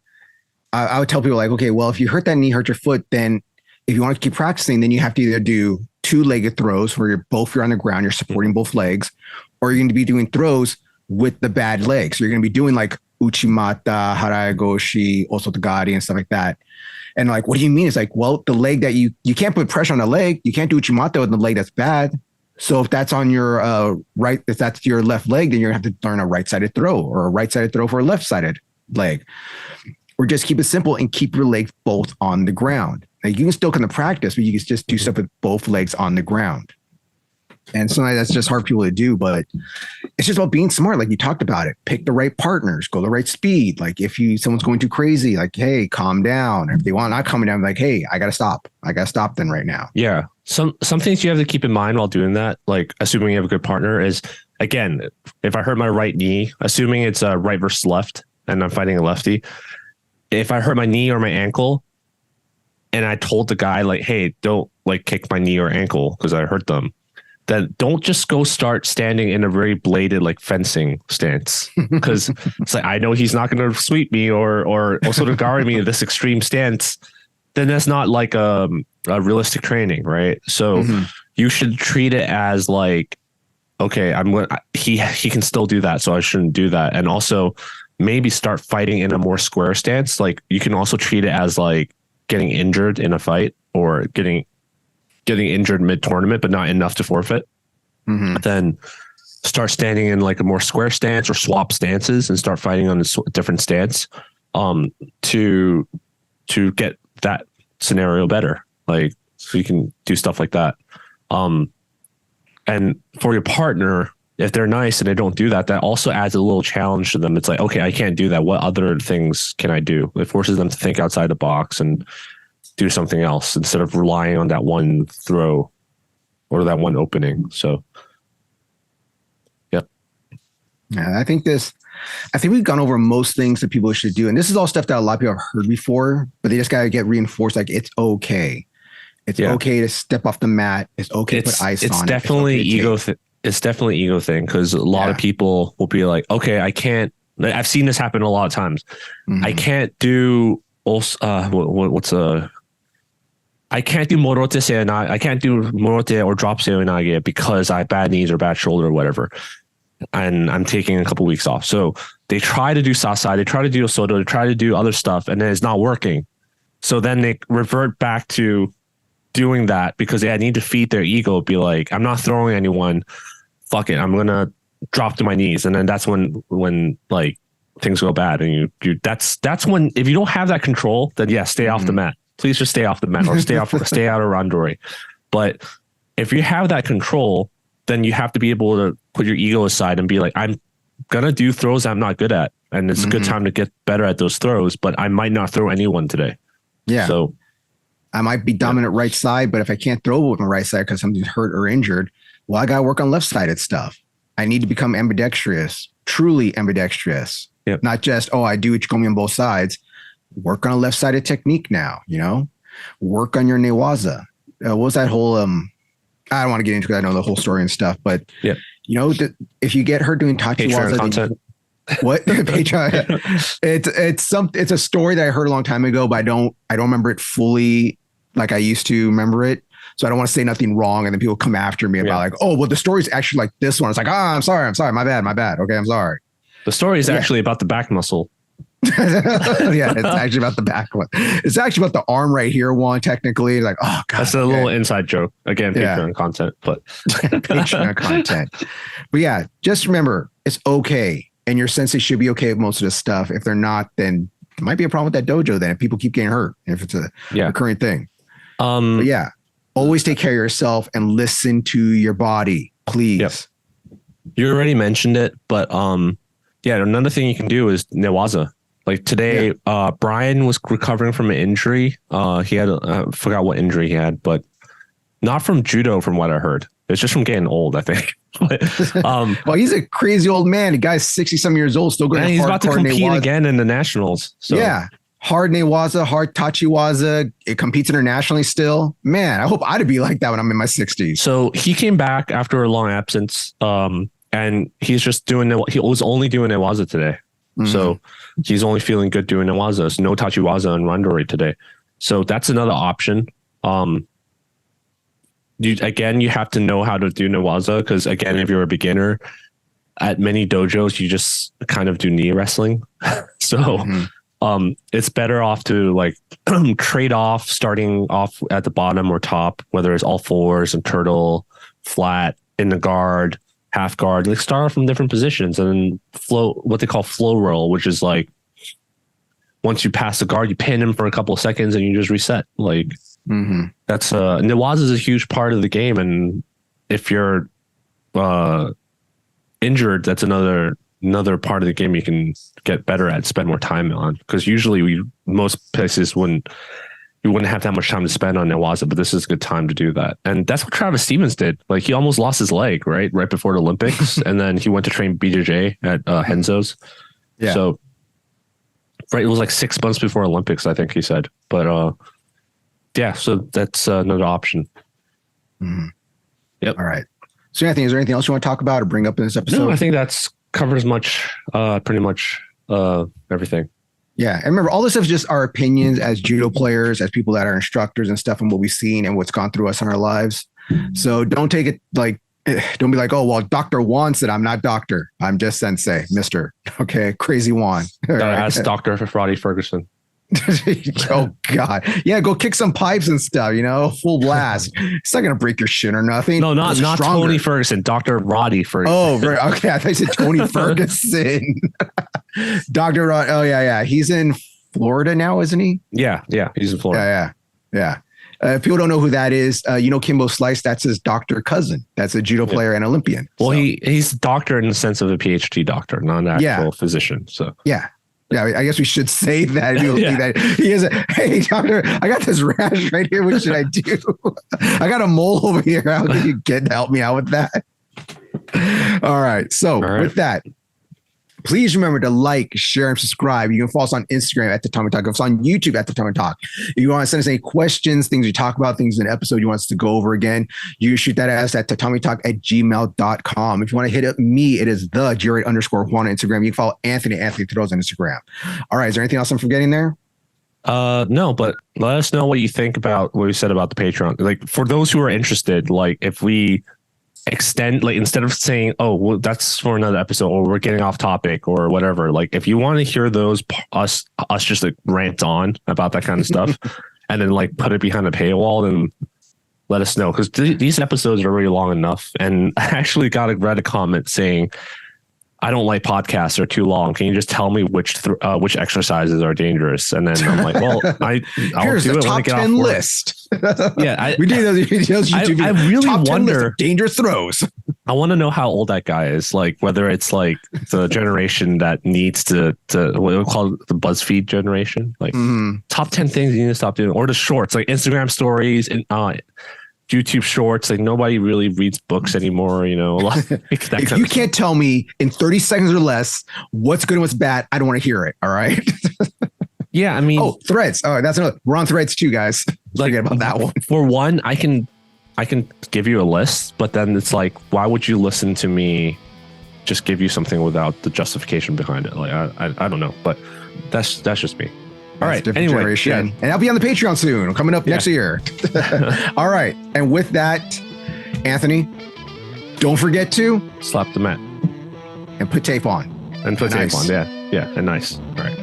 I would tell people like, okay, well, if you hurt that knee, hurt your foot, then if you want to keep practicing, then you have to either do two-legged throws where you're on the ground, you're supporting both legs, or you're going to be doing throws with the bad legs. So you're going to be doing like Uchimata, Harai Goshi, Osotogari, and stuff like that. And like, what do you mean? It's like, well, the leg that you can't put pressure on the leg. You can't do Uchimata with the leg that's bad. So if that's on your if that's your left leg, then you're gonna have to learn a right-sided throw, or a right-sided throw for a left-sided leg. Or just keep it simple and keep your legs both on the ground. Like, you can still kind of practice, but you can just do stuff with both legs on the ground. And sometimes that's just hard for people to do, but it's just about being smart. Like you talked about it, pick the right partners, go the right speed. Like if someone's going too crazy, like, hey, calm down. If they want not coming down, like, hey, I got to stop them right now. Yeah. Some things you have to keep in mind while doing that, like assuming you have a good partner, is, again, if I hurt my right knee, assuming it's a right versus left and I'm fighting a lefty, if I hurt my knee or my ankle and I told the guy like, hey, don't like kick my knee or ankle because I hurt them, then don't just go start standing in a very bladed like fencing stance, because it's like, I know he's not going to sweep me or sort of guard me in this extreme stance. Then that's not like a realistic training, right? So you should treat it as like, okay, he can still do that, so I shouldn't do that. And also maybe start fighting in a more square stance. Like you can also treat it as like getting injured in a fight, or getting injured mid-tournament, but not enough to forfeit. Then start standing in like a more square stance, or swap stances and start fighting on a different stance to get that scenario better. Like, so you can do stuff like that. And for your partner, if they're nice and they don't do that, that also adds a little challenge to them. It's like, okay, I can't do that. What other things can I do? It forces them to think outside the box. And do something else instead of relying on that one throw or that one opening. So, yep. Yeah, I think we've gone over most things that people should do. And this is all stuff that a lot of people have heard before, but they just got to get reinforced. Like, it's okay. It's okay to step off the mat. It's okay to put ice on it. It's definitely it's definitely ego thing, because a lot of people will be like, okay, I can't. I've seen this happen a lot of times. I can't do I can't do morote seoinage. I can't do morote or drop seoinage because I have bad knees or bad shoulder or whatever, and I'm taking a couple weeks off. So they try to do sasai, they try to do osoto, they try to do other stuff, and then it's not working. So then they revert back to doing that because they need to feed their ego. Be like, I'm not throwing anyone. Fuck it, I'm gonna drop to my knees, and then that's when like things go bad, and you that's when, if you don't have that control, then stay off the mat. Please just stay off the mat or stay out of randori. But if you have that control, then you have to be able to put your ego aside and be like, I'm gonna do throws I'm not good at, and it's a good time to get better at those throws, but I might not throw anyone today. Yeah. So I might be dominant right side, but if I can't throw with my right side because somebody's hurt or injured, well, I gotta work on left-sided stuff. I need to become ambidextrous, truly ambidextrous. Yep. Not just, I do Ichikomi on both sides. Work on a left-sided technique now, work on your newaza. What was that whole, I don't want to get into it. I know the whole story and stuff, but if you get hurt doing tachiwaza, content. What? It's a story that I heard a long time ago, but I don't remember it fully like I used to remember it. So I don't want to say nothing wrong, and then people come after me about like, the story's actually like this one. It's like, I'm sorry, my bad. Okay, I'm sorry. The story is actually about the back muscle. It's actually about the back one. It's actually about the arm right here, Juan, technically. Like, oh god. That's a little inside joke. Again, Patreon content, but Patreon content. But just remember, it's okay. And your sensei should be okay with most of this stuff. If they're not, then there might be a problem with that dojo then if people keep getting hurt, if it's a recurring thing. But always take care of yourself and listen to your body, please. Yep. You already mentioned it, but another thing you can do is newaza. Like today, Brian was recovering from an injury. He had, I forgot what injury he had, but not from judo, from what I heard. It's just from getting old, I think. Well, he's a crazy old man. The guy's 60-some years old, still going. And he's about to compete again in the nationals. So. Yeah, hard newaza, hard tachiwaza. It competes internationally still. Man, I hope I'd be like that when I'm in my 60s. So he came back after a long absence, and he's just doing. He was only doing newaza today. So he's only feeling good doing newaza. So no tachiwaza and randori today. So that's another option. You have to know how to do newaza, because again, if you're a beginner, at many dojos you just kind of do knee wrestling. So it's better off to like trade off, starting off at the bottom or top, whether it's all fours and turtle, flat, in the guard, half guard. Like start off from different positions and then what they call flow roll, which is like once you pass the guard, you pin him for a couple of seconds and you just reset. Like that's newaza is a huge part of the game, and if you're injured, that's another part of the game you can get better at, spend more time on, because usually most places you wouldn't have that much time to spend on newaza, but this is a good time to do that. And that's what Travis Stevens did. Like he almost lost his leg right before the Olympics and then he went to train BJJ at Henzo's. So it was like 6 months before Olympics, I think he said. But so that's another option. Yep. All right. So Anthony, is there anything else you want to talk about or bring up in this episode? No, I think that's covers pretty much everything. Yeah. And remember, all this stuff is just our opinions as judo players, as people that are instructors and stuff, and what we've seen and what's gone through us in our lives. So don't take it like, don't be like, oh, well, Dr. Juan said I'm not doctor. I'm just sensei, Mr. Okay. Crazy Juan. Ask Dr. Roddy Ferguson. Oh God. Yeah. Go kick some pipes and stuff, full blast. It's not going to break your shin or nothing. No, not Tony Ferguson, Dr. Roddy Ferguson. Oh, right. Okay. I thought you said Tony Ferguson. Dr. Rod. Oh yeah. He's in Florida now, isn't he? Yeah. He's in Florida. Yeah. If people don't know who that is, Kimbo Slice, that's his doctor cousin. That's a judo player and Olympian. Well, he's doctor in the sense of a PhD doctor, not an actual physician. So yeah. Yeah, I guess we should say that. People think that he is. Hey, doctor, I got this rash right here. What should I do? I got a mole over here. How can you help me out with that? All right. So with that, please remember to like, share, and subscribe. You can follow us on Instagram at Tatami Talk. It's on YouTube at Tatami Talk. If you want to send us any questions, things we talk about, things in an episode you want us to go over again, you shoot that at us at tatamitalk@gmail.com. If you want to hit up me, it is the Jared_Juan on Instagram. You can follow Anthony Throws on Instagram. All right. Is there anything else I'm forgetting there? No, but let us know what you think about what we said about the Patreon. Like, for those who are interested, like, if we extend, like, instead of saying, oh, well, that's for another episode, or we're getting off topic or whatever, like, if you want to hear those, us just like rant on about that kind of stuff and then like put it behind a paywall, then let us know, because these episodes are really long enough. And I actually read a comment saying, I don't like podcasts, they're too long. Can you just tell me which exercises are dangerous? And then I'm like, well, I'll do it when I get off work. List. Yeah, we do those videos. YouTube I really wonder dangerous throws. I want to know how old that guy is. Like, whether it's like the generation that needs to what we call the BuzzFeed generation, like top 10 things you need to stop doing, or the shorts, like Instagram stories and YouTube shorts. Like, nobody really reads books anymore, you know. If you can't tell me in 30 seconds or less what's good and what's bad, I don't want to hear it. All right. Yeah, I mean, Threads. Oh, that's another. We're on Threads too, guys. Forget about that one. For one, I can give you a list, but then it's like, why would you listen to me just give you something without the justification behind it? Like, I don't know, but that's just me. All right. Anyway, generation. And I'll be on the Patreon soon. Coming up next year. All right. And with that, Anthony, don't forget to slap the mat and put tape on. And put tape on. Yeah. And nice. All right.